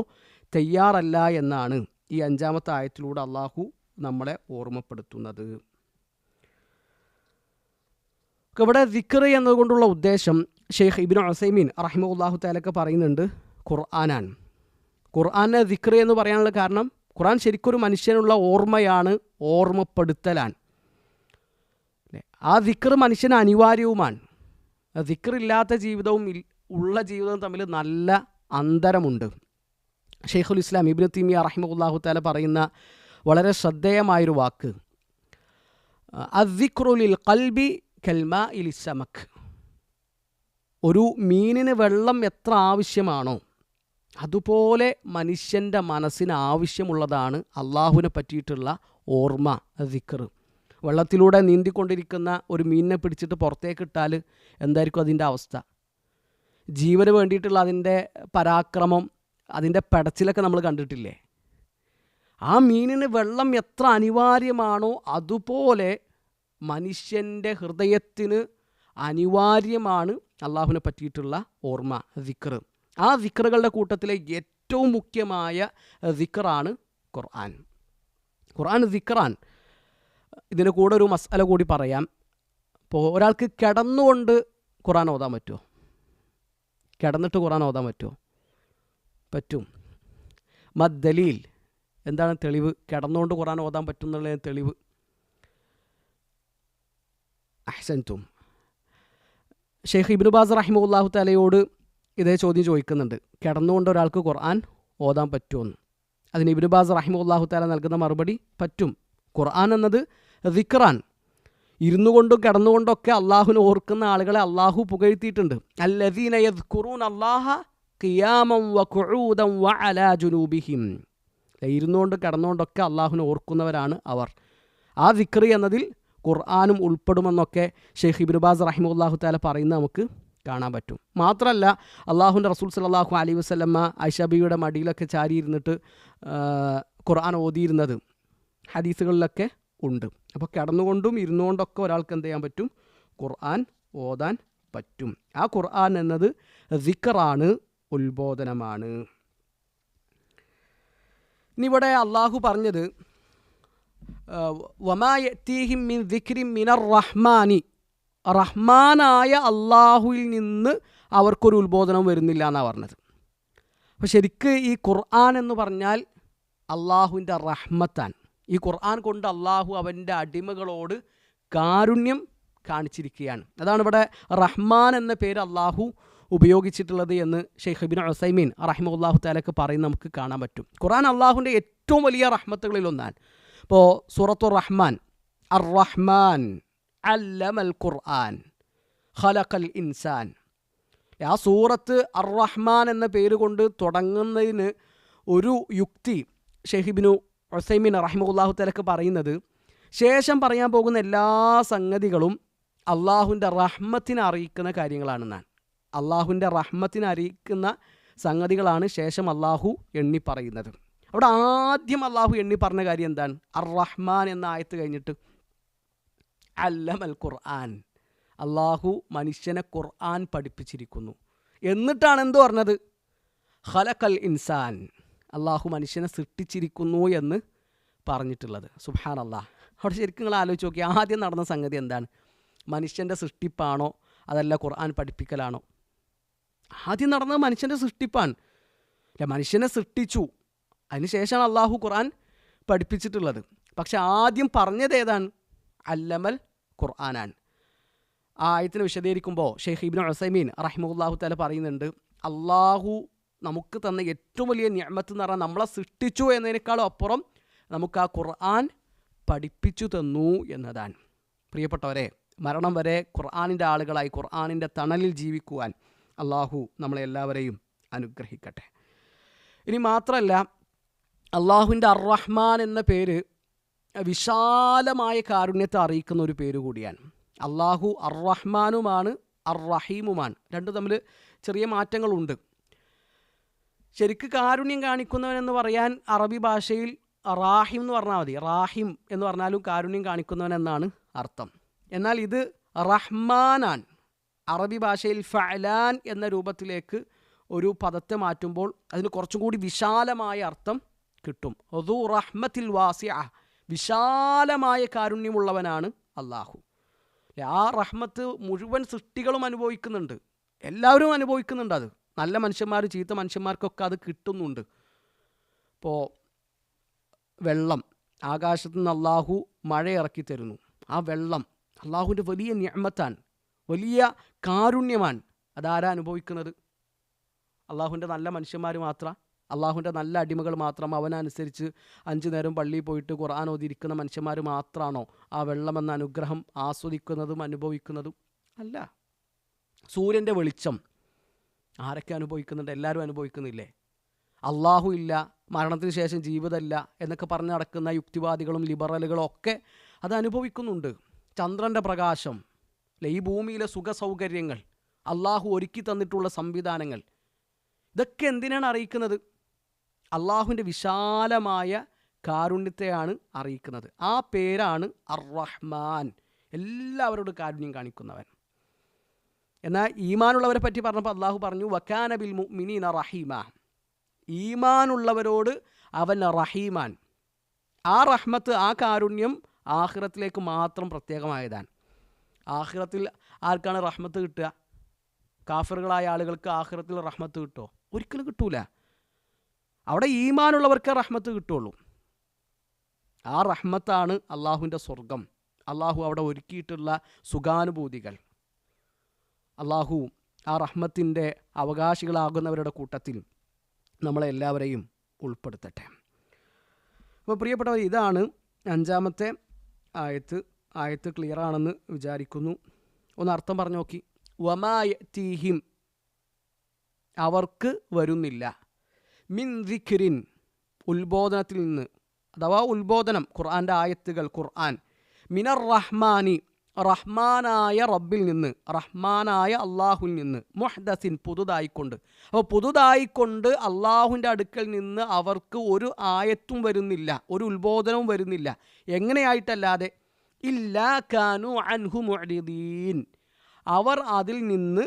തയ്യാറല്ല എന്നാണ് ഈ 5-ാമത്തെ ആയത്തിലൂടെ അള്ളാഹു നമ്മളെ ഓർമ്മപ്പെടുത്തുന്നത്. ഇവിടെ ദിക്ർ എന്നതുകൊണ്ടുള്ള ഉദ്ദേശം ഷെയ്ഖ് ഇബ്നു ഉസൈമീൻ റഹിമഹുല്ലാഹു തആലക്ക് പറയുന്നുണ്ട്, ഖുർആനാണ്. ഖുർആനെ ദിക്ർ എന്ന് പറയാനുള്ള കാരണം, ഖുർആൻ ശരിക്കൊരു മനുഷ്യനുള്ള ഓർമ്മയാണ്, ഓർമ്മപ്പെടുത്തലാണ്. ആ ദിക്ർ മനുഷ്യന് അനിവാര്യവുമാണ്. ദിക്ർ ഇല്ലാത്ത ജീവിതവും ഉള്ള ജീവിതവും തമ്മിൽ നല്ല അന്തരമുണ്ട്. ഷെയ്ഖുൽ ഇസ്ലാം ഇബ്നു തൈമിയ്യ റഹിമഹുല്ലാഹു തആല പറയുന്ന വളരെ ശ്രദ്ധേയമായൊരു വാക്ക്, അദ്ദിക്റു ലിൽ ഖൽബി കൽമാഇ ലിസ്സമക്. ഒരു മീനിന് വെള്ളം എത്ര ആവശ്യമാണോ അതുപോലെ മനുഷ്യൻ്റെ മനസ്സിന് ആവശ്യമുള്ളതാണ് അള്ളാഹുവിനെ പറ്റിയിട്ടുള്ള ഓർമ്മ, ദിക്ർ. വെള്ളത്തിലൂടെ നീന്തിക്കൊണ്ടിരിക്കുന്ന ഒരു മീനിനെ പിടിച്ചിട്ട് പുറത്തേക്കിട്ടാൽ എന്തായിരിക്കും അതിൻ്റെ അവസ്ഥ? ജീവന് വേണ്ടിയിട്ടുള്ള അതിൻ്റെ പരാക്രമം, അതിൻ്റെ പെടച്ചിലൊക്കെ നമ്മൾ കണ്ടിട്ടില്ലേ? ആ മീനിന് വെള്ളം എത്ര അനിവാര്യമാണോ അതുപോലെ മനുഷ്യൻ്റെ ഹൃദയത്തിന് അനിവാര്യമാണ് അള്ളാഹുവിനെ പറ്റിയിട്ടുള്ള ഓർമ്മ, ദിക്ർ. ആ ദിക്റുകളുടെ കൂട്ടത്തിലെ ഏറ്റവും മുഖ്യമായ ദിക്റാണ് ഖുർആൻ. ഖുർആൻ ദിക്റാൻ. ഇതിന് കൂടെ ഒരു മസ്അല കൂടി പറയാം. ഇപ്പോൾ ഒരാൾക്ക് കിടന്നുകൊണ്ട് ഖുർആൻ ഓതാൻ പറ്റുമോ? കിടന്നിട്ട് ഖുർആൻ ഓതാൻ പറ്റുമോ? പറ്റും. മദ്ദലീൽ, എന്താണ് തെളിവ്? കിടന്നുകൊണ്ട് ഖുർആൻ ഓതാൻ പറ്റും എന്നുള്ള തെളിവ്. അഹ്സൻതും. ഷെയ്ഖ് ഇബ്നു ബാസ് റഹിമഹുല്ലാഹു തആലയോട് ഇതേ ചോദ്യം ചോദിക്കുന്നുണ്ട്, കിടന്നുകൊണ്ട് ഒരാൾക്ക് ഖുർആൻ ഓതാൻ പറ്റുമെന്ന്. അതിന് ഇബ്നു ബാസ് റഹിമഹുല്ലാഹു തആല നൽകുന്ന മറുപടി, പറ്റും. ഖുർആൻ എന്നത് ദിക്റാൻ. ഇരുന്നു കൊണ്ടും കിടന്നുകൊണ്ടൊക്കെ അള്ളാഹുവിനെ ഓർക്കുന്ന ആളുകളെ അള്ളാഹു പുകഴ്ത്തിയിട്ടുണ്ട്. അല്ലദീന യദ്കുറൂന അല്ലാഹ ഖിയാമൻ വഖുഊദൻ വഅലാ ജുനൂബിഹിം. ഇരുന്നുകൊണ്ട് കിടന്നുകൊണ്ടൊക്കെ അള്ളാഹുവിനെ ഓർക്കുന്നവരാണ് അവർ. ആ ദിക്ർ എന്നതിൽ ഖുർആനും ഉൾപ്പെടുമെന്നൊക്കെ ഷെയ്ഖ് ഇബ്നു ബാസ് റഹിമഹുല്ലാഹു തആല പറയുന്നത് നമുക്ക് കാണാൻ പറ്റും. മാത്രമല്ല അള്ളാഹുവിൻ്റെ റസൂൽ സല്ലല്ലാഹു അലൈഹി വസല്ലമ ആയിഷ ബീവിയുടെ മടിയിലൊക്കെ ചാരിയിരുന്നിട്ട് ഖുർആൻ ഓതിയിരുന്നത് ഹദീസുകളിലൊക്കെ ഉണ്ട്. അപ്പോൾ കിടന്നുകൊണ്ടും ഇരുന്നുകൊണ്ടൊക്കെ ഒരാൾക്ക് എന്ത് ചെയ്യാൻ പറ്റും? ഖുർആൻ ഓതാൻ പറ്റും. ആ ഖുർആൻ എന്നത് ദിക്റാണ്, ഉത്ബോധനമാണ്. ഇനി ഇവിടെ അള്ളാഹു പറഞ്ഞത് വമാ യഅ്തീഹിം മിൻ ദിക്രിൻ മിനർ റഹ്മാനി, റഹ്മാനായ അള്ളാഹുവിൽ നിന്ന് അവർക്കൊരു ഉത്ബോധനം വരുന്നില്ല എന്നാണ് പറഞ്ഞത്. അപ്പോൾ ശരിക്ക് ഈ ഖുർആൻ എന്ന് പറഞ്ഞാൽ അള്ളാഹുവിൻ്റെ റഹ്മത്താണ്. ഈ ഖുർആൻ കൊണ്ട് അള്ളാഹു അവൻ്റെ അടിമകളോട് കാരുണ്യം കാണിച്ചിരിക്കുകയാണ്. അതാണ് ഇവിടെ റഹ്മാൻ എന്ന പേര് അള്ളാഹു ഉപയോഗിച്ചിട്ടുള്ളത് എന്ന് ഷെയ്ഖ് ഇബ്നു ഉസൈമീൻ റഹിമഹുല്ലാഹു തആലക്ക് പറയുന്നത് നമുക്ക് കാണാൻ പറ്റും. ഖുർആൻ അള്ളാഹുവിൻ്റെ ഏറ്റവും വലിയ റഹ്മത്തുകളിലൊന്നാണ്. ഇപ്പോൾ സൂറത്തുർ റഹ്മാൻ, അർ റഹ്മാൻ അല്ലമൽ ഖുർആൻ ഖലഖൽ ഇൻസാൻ. ആ സൂറത്ത് അർ റഹ്മാൻ എന്ന പേര് കൊണ്ട് തുടങ്ങുന്നതിന് ഒരു യുക്തി ഷെയ്ഖ് ഇബ്നു ഉസൈമീൻ റഹിമഹുല്ലാഹു തആലക്ക് പറയുന്നത്, ശേഷം പറയാൻ പോകുന്ന എല്ലാ സംഗതികളും അള്ളാഹുവിൻ്റെ റഹ്മത്തിനെ അറിയിക്കുന്ന കാര്യങ്ങളാണെന്നാണ്. അള്ളാഹുവിൻ്റെ റഹ്മത്തിനെ അറിയിക്കുന്ന സംഗതികളാണ് ശേഷം അള്ളാഹു എണ്ണി പറയുന്നത്. അവിടെ ആദ്യം അള്ളാഹു എണ്ണി പറഞ്ഞ കാര്യം എന്താണ്? അർ റഹ്മാൻ എന്ന ആയത്ത് കഴിഞ്ഞിട്ട് അല്ലമൽ ഖുർആൻ, അള്ളാഹു മനുഷ്യനെ ഖുർആൻ പഠിപ്പിച്ചിരിക്കുന്നു. എന്നിട്ടാണ് എന്ത് പറഞ്ഞത്? ഖലഖൽ ഇൻസാൻ, അള്ളാഹു മനുഷ്യനെ സൃഷ്ടിച്ചിരിക്കുന്നു എന്ന് പറഞ്ഞിട്ടുള്ളത്. സുബ്ഹാനല്ലാഹ്. അവിടെ ശരിക്കും നിങ്ങൾ ആലോചിച്ച് നോക്കി, ആദ്യം നടന്ന സംഗതി എന്താണ്? മനുഷ്യൻ്റെ സൃഷ്ടിപ്പാണോ അതല്ല ഖുർആൻ പഠിപ്പിക്കലാണോ? ആദ്യം നടന്നത് മനുഷ്യൻ്റെ സൃഷ്ടിപ്പാണ്. അല്ല, മനുഷ്യനെ സൃഷ്ടിച്ചു, അതിനുശേഷമാണ് അള്ളാഹു ഖുർആൻ പഠിപ്പിച്ചിട്ടുള്ളത്. പക്ഷെ ആദ്യം പറഞ്ഞത് ഏതാണ്? അല്ലമൽ ഖുർആനാണ്. ആ ആയത്തിനെ വിശദീകരിക്കുമ്പോൾ ഷെയ്ഖ് ഇബ്നു ഉസൈമീൻ റഹിമഹുല്ലാഹു തആല പറയുന്നുണ്ട്, അള്ളാഹു നമുക്ക് തന്ന ഏറ്റവും വലിയ നിഅമത്ത് എന്ന് പറഞ്ഞാൽ നമ്മളെ സൃഷ്ടിച്ചു എന്നതിനേക്കാളും അപ്പുറം നമുക്ക് ആ ഖുർആൻ പഠിപ്പിച്ചു തന്നു എന്നതാണ്. പ്രിയപ്പെട്ടവരെ, മരണം വരെ ഖുർആനിൻ്റെ ആളുകളായി ഖുർആനിൻ്റെ തണലിൽ ജീവിക്കുവാൻ അള്ളാഹു നമ്മളെല്ലാവരെയും അനുഗ്രഹിക്കട്ടെ. ഇനി മാത്രമല്ല, അള്ളാഹുവിൻ്റെ അർ റഹ്മാൻ എന്ന പേര് വിശാലമായ കാരുണ്യത്തെ അറിയിക്കുന്ന ഒരു പേര് കൂടിയാണ്. അള്ളാഹു അർ റഹ്മാനുമാണ് അർ റഹീമുമാണ്. രണ്ടും തമ്മിൽ ചെറിയ മാറ്റങ്ങളുണ്ട്. ശരിക്ക് കാരുണ്യം കാണിക്കുന്നവൻ എന്ന് പറയാൻ അറബി ഭാഷയിൽ റാഹിം എന്ന് പറഞ്ഞാൽ മതി. റാഹിം എന്ന് പറഞ്ഞാലും കാരുണ്യം കാണിക്കുന്നവൻ എന്നാണ് അർത്ഥം. എന്നാൽ ഇത് റഹ്മാനാൻ. അറബി ഭാഷയിൽ ഫഅലാൻ എന്ന രൂപത്തിലേക്ക് ഒരു പദത്തെ മാറ്റുമ്പോൾ അതിന് കുറച്ചും കൂടി വിശാലമായ അർത്ഥം കിട്ടും. ദു റഹ്മത്തിൽ വാസിഅ, വിശാലമായ കാരുണ്യമുള്ളവനാണ് അള്ളാഹു. ആ റഹ്മത്ത് മുഴുവൻ സൃഷ്ടികളും അനുഭവിക്കുന്നുണ്ട്, എല്ലാവരും അനുഭവിക്കുന്നുണ്ട്. അത് നല്ല മനുഷ്യന്മാർ ചീത്ത മനുഷ്യന്മാർക്കൊക്കെ അത് കിട്ടുന്നുണ്ട്. ഇപ്പോൾ വെള്ളം, ആകാശത്തു നിന്ന് അള്ളാഹു മഴ ഇറക്കി തരുന്നു. ആ വെള്ളം അള്ളാഹുവിൻ്റെ വലിയ നിഅമത്താണ്, വലിയ കാരുണ്യമാണ്. അതാരാ അനുഭവിക്കുന്നത്? അള്ളാഹുവിൻ്റെ നല്ല മനുഷ്യന്മാർ മാത്രം, അള്ളാഹുവിൻ്റെ നല്ല അടിമകൾ മാത്രം, അവനനുസരിച്ച് 5 നേരം പള്ളിയിൽ പോയിട്ട് ഖുർആൻ ഓതിയിരിക്കുന്ന മനുഷ്യന്മാർ മാത്രമാണോ ആ വെള്ളമെന്ന അനുഗ്രഹം ആസ്വദിക്കുന്നതും അനുഭവിക്കുന്നതും? അല്ല. സൂര്യൻ്റെ വെളിച്ചം ആരൊക്കെ അനുഭവിക്കുന്നുണ്ട്? എല്ലാവരും അനുഭവിക്കുന്നില്ലേ? അള്ളാഹു ഇല്ല, മരണത്തിന് ശേഷം ജീവിതമില്ല എന്നൊക്കെ പറഞ്ഞ് നടക്കുന്ന യുക്തിവാദികളും ലിബറലുകളും ഒക്കെ അത് അനുഭവിക്കുന്നുണ്ട്. ചന്ദ്രൻ്റെ പ്രകാശം, ഈ ഭൂമിയിലെ സുഖസൗകര്യങ്ങൾ, അള്ളാഹു ഒരുക്കി തന്നിട്ടുള്ള സംവിധാനങ്ങൾ, ഇതൊക്കെ എന്തിനാണ് അറിയിക്കുന്നത്? അള്ളാഹുവിൻ്റെ വിശാലമായ കാരുണ്യത്തെയാണ് അറിയിക്കുന്നത്. ആ പേരാണ് അർ റഹ്മാൻ, എല്ലാവരോടും കാരുണ്യം കാണിക്കുന്നവൻ. എന്നാൽ ഈമാനുള്ളവരെ പറ്റി പറഞ്ഞപ്പോൾ അള്ളാഹു പറഞ്ഞു വകാന ബിൽ മുഅ്മിനീന റഹീമ, ഈമാനുള്ളവരോട് അവൻ റഹീമാൻ. ആ റഹ്മത്ത്, ആ കാരുണ്യം ആഖിറത്തിലേക്ക് മാത്രം പ്രത്യേകമായതാണ്. ആഖിറത്തിൽ ആർക്കാണ് റഹ്മത്ത് കിട്ടുക? കാഫിറുകളായ ആളുകൾക്ക് ആഖിറത്തിൽ റഹ്മത്ത് കിട്ടുമോ? ഒരിക്കലും കിട്ടൂല. അവിടെ ഈമാനുള്ളവർക്ക് റഹ്മത്ത് കിട്ടുള്ളൂ. ആ റഹ്മത്താണ് അള്ളാഹുവിൻ്റെ സ്വർഗം, അള്ളാഹു അവിടെ ഒരുക്കിയിട്ടുള്ള സുഖാനുഭൂതികൾ. അള്ളാഹു ആ റഹ്മത്തിൻ്റെ അവകാശികളാകുന്നവരുടെ കൂട്ടത്തിൽ നമ്മളെല്ലാവരെയും ഉൾപ്പെടുത്തട്ടെ. അപ്പോൾ പ്രിയപ്പെട്ടവർ, ഇതാണ് 5-ാമത്തെ ആയത്ത്. ആയത്ത് ക്ലിയറാണെന്ന് വിചാരിക്കുന്നു. ഒന്ന് അർത്ഥം പറഞ്ഞു നോക്കി. വമാ യഅ്തീഹിം, അവർക്ക് വരുന്നില്ല, മിൻ ദിക്രിൻ, ഉത്ബോധനത്തിൽ നിന്ന്, അഥവാ ഉത്ബോധനം ഖുർആൻ്റെ ആയത്തുകൾ, ഖുർആൻ, മിനർ റഹ്മാനി, റഹ്മാനായ റബ്ബിൽ നിന്ന്, റഹ്മാനായ അള്ളാഹുവിൽ നിന്ന്, മുഹ്ദസിൻ, പുതുതായിക്കൊണ്ട്. അപ്പോൾ പുതുതായിക്കൊണ്ട് അള്ളാഹുവിൻ്റെ അടുക്കൽ നിന്ന് അവർക്ക് ഒരു ആയത്തും വരുന്നില്ല, ഒരു ഉത്ബോധനവും വരുന്നില്ല. എങ്ങനെയായിട്ടല്ലാതെ? ഇല്ലാ കാനു അൻഹു മുഅ്രിദീൻ, അവർ അതിൽ നിന്ന്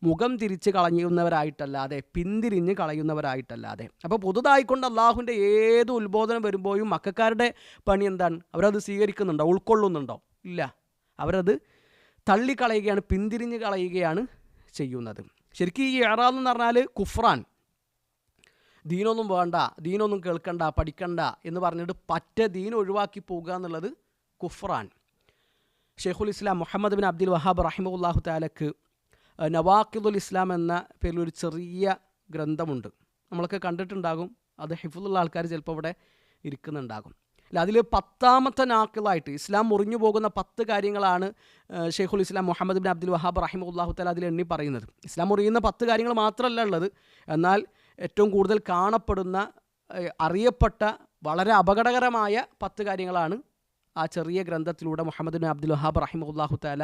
മുഖം തിരിച്ച് കളയുന്നവരായിട്ടല്ലാതെ, പിന്തിരിഞ്ഞ് കളയുന്നവരായിട്ടല്ലാതെ. അപ്പോൾ പുതുതായിക്കൊണ്ട് അള്ളാഹുവിൻ്റെ ഏത് ഉത്ബോധനം വരുമ്പോഴും മക്കക്കാരുടെ പണി എന്താണ്? അവരത് സ്വീകരിക്കുന്നുണ്ടോ, ഉൾക്കൊള്ളുന്നുണ്ടോ? ഇല്ല. അവരത് തള്ളിക്കളയുകയാണ്, പിന്തിരിഞ്ഞ് കളയുകയാണ് ചെയ്യുന്നത്. ശരിക്കും ഈ ഇഅ്റാദ് എന്ന് പറഞ്ഞാൽ കുഫ്രാൻ. ദീനൊന്നും വേണ്ട, ദീനൊന്നും കേൾക്കണ്ട, പഠിക്കണ്ട എന്ന് പറഞ്ഞിട്ട് ദീൻ ഒഴിവാക്കി പോകുക എന്നുള്ളത് കുഫ്രാൻ. ഷെയ്ഖുൽ ഇസ്ലാം മുഹമ്മദ് ബിൻ അബ്ദുൽ വഹാബ് റഹിമഹുല്ലാഹു തആലക്ക് നവാഖിദുൽ ഇസ്ലാം എന്ന പേരിൽ ഒരു ചെറിയ ഗ്രന്ഥമുണ്ട്. നമ്മളൊക്കെ കണ്ടിട്ടുണ്ടാകും. അത് ഹിഫ്ളുള്ള ആൾക്കാർ ചിലപ്പോൾ ഇവിടെ ഇരിക്കുന്നുണ്ടാകും. അല്ല, അതിൽ 10ാമത്തെ നാക്കിളായിട്ട് ഇസ്ലാം മുറിഞ്ഞു പോകുന്ന 10 കാര്യങ്ങളാണ് ഷെയ്ഖുൽ ഇസ്ലാം മുഹമ്മദ് ബിൻ അബ്ദുൽ വഹാബ് റഹിമഹുല്ലാഹു തആല അതിൽ എണ്ണി പറയുന്നത്. ഇസ്ലാം മുറിയുന്ന 10 കാര്യങ്ങൾ മാത്രമല്ല ഉള്ളത്, എന്നാൽ ഏറ്റവും കൂടുതൽ കാണപ്പെടുന്ന, അറിയപ്പെട്ട, വളരെ അപകടകരമായ 10 കാര്യങ്ങളാണ് ആ ചെറിയ ഗ്രന്ഥത്തിലൂടെ മുഹമ്മദ് ബിൻ അബ്ദുൽ വഹാബ് റഹിമഹുല്ലാഹു തആല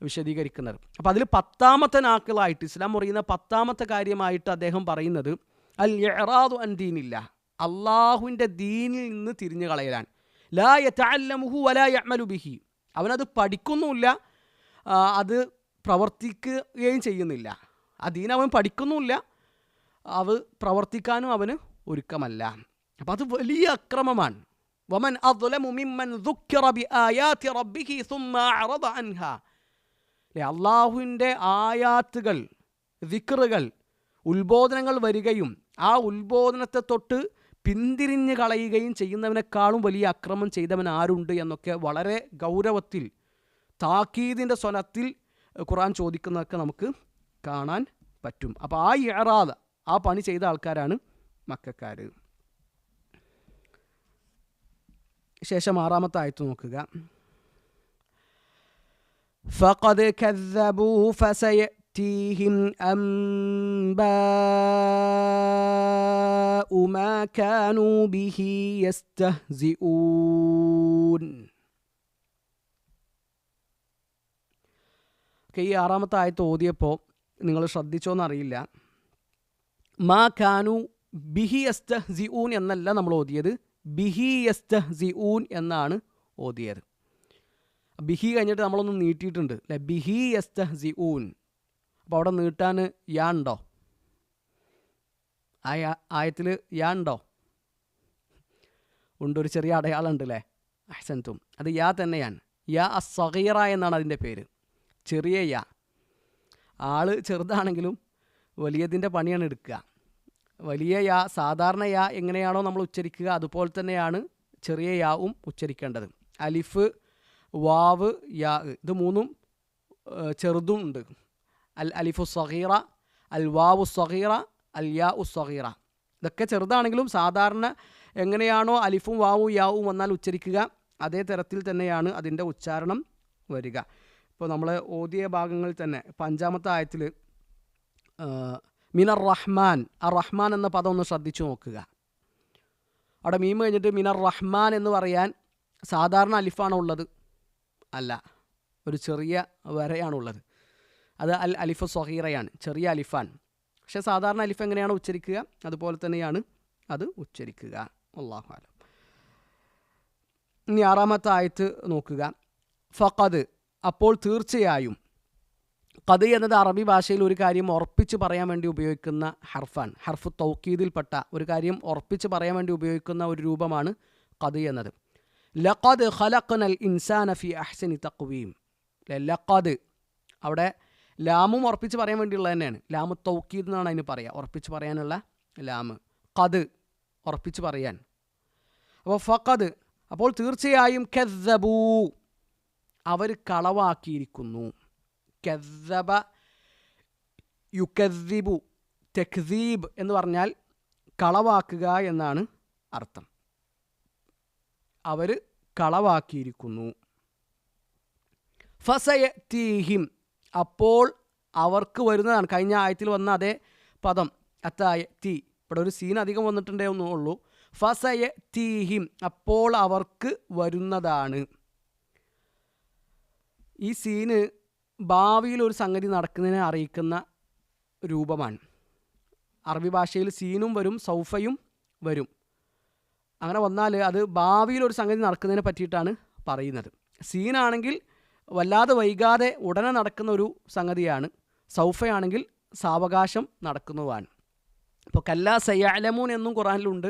വിശദീകരിക്കുന്നത്. അപ്പോൾ അതിൽ 10ാമത്തെ നാക്കിളായിട്ട്, ഇസ്ലാം മുറിയുന്ന 10ാമത്തെ കാര്യമായിട്ട് അദ്ദേഹം പറയുന്നത് അൽ ഇഅ്റാദു അൻ ദീനില്ലാഹ്, അള്ളാഹുവിൻ്റെ ദീനിൽ നിന്ന് തിരിഞ്ഞു കളയലാണ്. ലാ യതഅല്ലമുഹു വലാ യഅമലു ബിഹി, അവനത് പഠിക്കുന്നുമില്ല, അത് പ്രവർത്തിക്കുകയും ചെയ്യുന്നില്ല. ആ ദീൻ അവൻ പഠിക്കുന്നുമില്ല, അത് പ്രവർത്തിക്കാനും അവന് ഒരുക്കമല്ല. അപ്പോൾ അത് വലിയ അക്രമമാണ്. വമൻ അദ്ലമു മിമ്മൻ ദുക്കിറ ബിആയാതി റബ്ബിഹി സുമ്മ അഅറദ അൻഹാ. അള്ളാഹുവിൻ്റെ ആയാത്തുകൾ, ദിക്റുകൾ, ഉത്ബോധനങ്ങൾ വരികയും ആ ഉത്ബോധനത്തെ തൊട്ട് പിന്തിരിഞ്ഞ് കളയുകയും ചെയ്യുന്നവനേക്കാളും വലിയ അക്രമം ചെയ്തവൻ ആരുണ്ട് എന്നൊക്കെ വളരെ ഗൗരവത്തിൽ, താക്കീദിൻ്റെ സ്വനത്തിൽ ഖുർആൻ ചോദിക്കുന്നതൊക്കെ നമുക്ക് കാണാൻ പറ്റും. അപ്പോൾ ആ ഇഅ്റാദ്, ആ പണി ചെയ്ത ആൾക്കാരാണ് മക്കക്കാർ. ശേഷം 6ാമത്തെ ആയത്ത് നോക്കുക. ഫഖദ് കദ്ദബൂ ഫസയഅതീഹിം അംബാഉ മാ കാനൂ ബിഹി യസ്തഹ്സിഊൻ. ഈ 6ാമത്തെ ആയത്ത് ഓതിയപ്പോൾ നിങ്ങൾ ശ്രദ്ധിച്ചോന്നറിയില്ല. മാ കാനു ബിഹി യസ്തഹ്സിഊൻ എന്നല്ല നമ്മൾ ഓതിയത്, ബിഹി യസ്തഹ്സിഊൻ എന്നാണ് ഓതിയത്. ബിഹി കഴിഞ്ഞിട്ട് നമ്മളൊന്ന് നീട്ടിയിട്ടുണ്ട് അല്ലേ, ബിഹി യസ്തഹ്സിഊൻ. അപ്പോൾ അവിടെ നീട്ടാൻ യാ ഉണ്ടോ? ആ ആയത്തിൽ യാ ഉണ്ടോ? ഉണ്ട്, ഒരു ചെറിയ അടയാളം ഉണ്ട് അല്ലേ. അഹ്സൻതും, അത് യാ തന്നെയാണ്. യാ അസ്സഗീറ എന്നാണ് അതിൻ്റെ പേര്, ചെറിയ യാ. ആള് ചെറുതാണെങ്കിലും വലിയതിൻ്റെ പണിയാണ് എടുക്കുക. വലിയ യാ, സാധാരണ യാ എങ്ങനെയാണോ നമ്മൾ ഉച്ചരിക്കുക അതുപോലെ തന്നെയാണ് ചെറിയ യാവും ഉച്ചരിക്കേണ്ടത്. അലിഫ്, വാവ്, യാ, ഇത് മൂന്നും ചെറുതും ഉണ്ട്. അൽ അലിഫു സഗീറ, അൽ വാവു സഗീറ, അൽ യാ ഉ സഗീറ. ഇതൊക്കെ ചെറുതാണെങ്കിലും സാധാരണ എങ്ങനെയാണോ അലിഫും വാവും യാവും വന്നാൽ ഉച്ചരിക്കുക അതേ തരത്തിൽ തന്നെയാണ് അതിൻ്റെ ഉച്ചാരണം വരിക. ഇപ്പോൾ നമ്മൾ ഓതിയ ഭാഗങ്ങളിൽ തന്നെ 5ാമത്തെ ആയത്തിൽ മിനർ റഹ്മാൻ, ആ റഹ്മാൻ എന്ന പദം ഒന്ന് ശ്രദ്ധിച്ചു നോക്കുക. അവിടെ മീം കഴിഞ്ഞിട്ട് മിനർ റഹ്മാൻ എന്ന് പറയാൻ സാധാരണ അലിഫാണോ ഉള്ളത്? അല്ല, ഒരു ചെറിയ വരയാണുള്ളത്. അത് അൽ അലിഫ് സഗീറയാണ്, ചെറിയ അലിഫാൻ. പക്ഷേ സാധാരണ അലിഫ് എങ്ങനെയാണ് ഉച്ചരിക്കുക അതുപോലെ തന്നെയാണ് അത് ഉച്ചരിക്കുക. അല്ലാഹു അലം. ഇനി 6ാമത്തെ ആയത്ത് നോക്കുക. ഫഖദ്, അപ്പോൾ തീർച്ചയായും. ഖദ് എന്നത് അറബി ഭാഷയിൽ ഒരു കാര്യം ഉറപ്പിച്ച് പറയാൻ വേണ്ടി ഉപയോഗിക്കുന്ന ഹർഫാൻ. ഹർഫ് തൗക്കീദിൽപ്പെട്ട ഒരു കാര്യം ഉറപ്പിച്ച് പറയാൻ വേണ്ടി ഉപയോഗിക്കുന്ന ഒരു രൂപമാണ് ഖദ് എന്നത്. ലഖദ് ഖലഖ്നൽ ഇൻസാന ഫി അഹ്സനി തഖ്വീം. ലഖദ്, അവിടെ ലാമും ഉറപ്പിച്ച് പറയാൻ വേണ്ടിയുള്ളത് തന്നെയാണ്. ലാമു തൗക്കീദ് എന്നാണ് അതിന് പറയുക, ഉറപ്പിച്ച് പറയാനുള്ള ലാമ്. ഖദ്, ഉറപ്പിച്ച് പറയാൻ. അപ്പോൾ ഫഖദ്, അപ്പോൾ തീർച്ചയായും കദ്ദബൂ, അവർ കളവാക്കിയിരിക്കുന്നു. കദ്ദബ യുകദ്ദിബു, തക്ദീബ് എന്ന് പറഞ്ഞാൽ കളവാക്കുക എന്നാണ് അർത്ഥം. അവർ കളവാക്കിയിരിക്കുന്നു. ഫസയതീഹിം, അപ്പോൾ അവർക്ക് വരുന്നതാണ്. കഴിഞ്ഞ ആയത്തിൽ വന്ന അതേ പദം അത്തായത്തി, ഇവിടെ ഒരു സീൻ അധികം വന്നിട്ടുണ്ടേ ഒന്നുള്ളൂ. ഫസയതീഹിം, അപ്പോൾ അവർക്ക് വരുന്നതാണ്. ഈ സീന് ഭാവിയിൽ ഒരു സംഗതി നടക്കുന്നതിനെ അറിയിക്കുന്ന രൂപമാണ്. അറബി ഭാഷയിൽ സീനും വരും, സൗഫയും വരും. അങ്ങനെ വന്നാൽ അത് ഭാവിയിൽ ഒരു സംഗതി നടക്കുന്നതിനെ പറ്റിയിട്ടാണ് പറയുന്നത്. സീനാണെങ്കിൽ വല്ലാതെ വൈകാതെ ഉടനെ നടക്കുന്ന ഒരു സംഗതിയാണ്. സൗഫയാണെങ്കിൽ സാവകാശം നടക്കുന്നതാണ്. ഇപ്പോൾ കല്ലാ സയഅലമൂൻ എന്നും ഖുറാനിലുണ്ട്,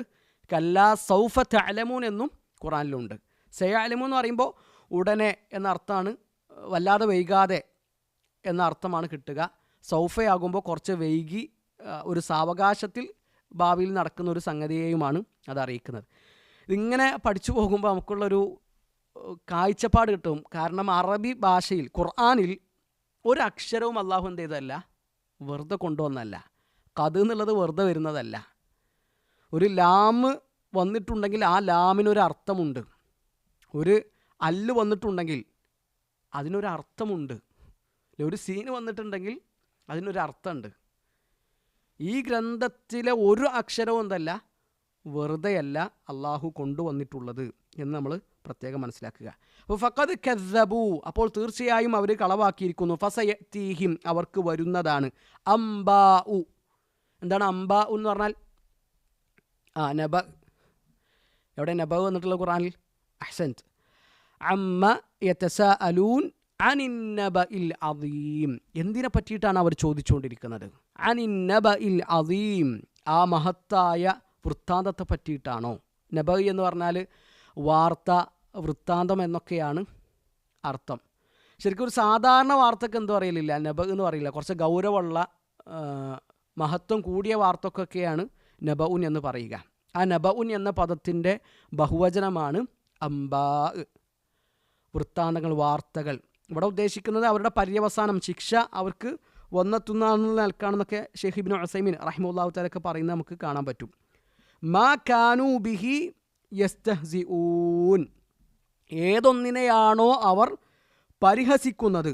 കല്ലാ സൗഫ തഅലമൂൻ എന്നും ഖുറാനിലുണ്ട്. സയഅലമൂൻ എന്ന് പറയുമ്പോൾ ഉടനെ എന്ന അർത്ഥമാണ്, വല്ലാതെ വൈകാതെ എന്ന അർത്ഥമാണ് കിട്ടുക. സൗഫയാകുമ്പോൾ കുറച്ച് വൈകി ഒരു സാവകാശത്തിൽ ഭാവിയിൽ നടക്കുന്ന ഒരു സംഗതിയെയുമാണ് അത് അറിയിക്കുന്നത്. ഇതിങ്ങനെ പഠിച്ചു പോകുമ്പോൾ നമുക്കുള്ളൊരു കാഴ്ചപ്പാട് കിട്ടും. കാരണം അറബി ഭാഷയിൽ ഖുർആനിൽ ഒരക്ഷരവും അള്ളാഹു എന്ത് ചെയ്തതല്ല, വെറുതെ കൊണ്ടുവന്നല്ല. കത് എന്നുള്ളത് വെറുതെ വരുന്നതല്ല. ഒരു ലാമ് വന്നിട്ടുണ്ടെങ്കിൽ ആ ലാമിനൊരു അർത്ഥമുണ്ട്. ഒരു അല്ല് വന്നിട്ടുണ്ടെങ്കിൽ അതിനൊരർത്ഥമുണ്ട്. ഒരു സീന് വന്നിട്ടുണ്ടെങ്കിൽ അതിനൊരർത്ഥമുണ്ട്. ഈ ഗ്രന്ഥത്തിലെ ഒരു അക്ഷരവും എന്തല്ല, വെറുതെയല്ല അള്ളാഹു കൊണ്ടുവന്നിട്ടുള്ളത് എന്ന് നമ്മൾ പ്രത്യേകം മനസ്സിലാക്കുക. അപ്പോൾ ഫഖദ് കസ്സബൂ, അപ്പോൾ തീർച്ചയായും അവർ കളവാക്കിയിരിക്കുന്നു. ഫസയതീഹിം, അവർക്ക് വരുന്നതാണ്. അംബാഉ, എന്താണ് അംബാഉ എന്ന് പറഞ്ഞാൽ? നബ. എവിടെ നബ വന്നിട്ടുള്ള ഖുർആനിൽ? അഹ്സൻത്. അമ്മ യതസാഅലൂൻ അനിൻ നബഇൽ അദീം, എന്തിനെ പറ്റിയിട്ടാണ് അവർ ചോദിച്ചുകൊണ്ടിരിക്കുന്നത്? അനിൻ നബഇൽ അദീം, ആ മഹത്തായ വൃത്താന്തത്തെ പറ്റിയിട്ടാണോ? നബ എന്ന് പറഞ്ഞാൽ വാർത്ത, വൃത്താന്തം എന്നൊക്കെയാണ് അർത്ഥം. ശരിക്കും ഒരു സാധാരണ വാർത്തക്ക് എന്തോ അറിയില്ല, നബ എന്ന് പറയില്ല. കുറച്ച് ഗൗരവമുള്ള മഹത്വം കൂടിയ വാർത്തക്കൊക്കെയാണ് നബഉൻ എന്ന് പറയുക. ആ നബഉൻ എന്ന പദത്തിൻ്റെ ബഹുവചനമാണ് അംബാ, വൃത്താന്തങ്ങൾ, വാർത്തകൾ. ഇവിടെ ഉദ്ദേശിക്കുന്നത് അവരുടെ പര്യവസാനം, ശിക്ഷ അവർക്ക് വന്നെത്തുന്ന നിൽക്കാണെന്നൊക്കെ ഷെയ്ഖ് ഇബ്നു ഉസൈമീൻ റഹിമഹുല്ലാഹു തആലയൊക്കെ പറയുന്നത് നമുക്ക് കാണാൻ പറ്റും. മാ കാനൂ ബിഹി യസ്തഹ്സിഊൻ, ഏതൊന്നിനെയാണോ അവർ പരിഹസിക്കുന്നത്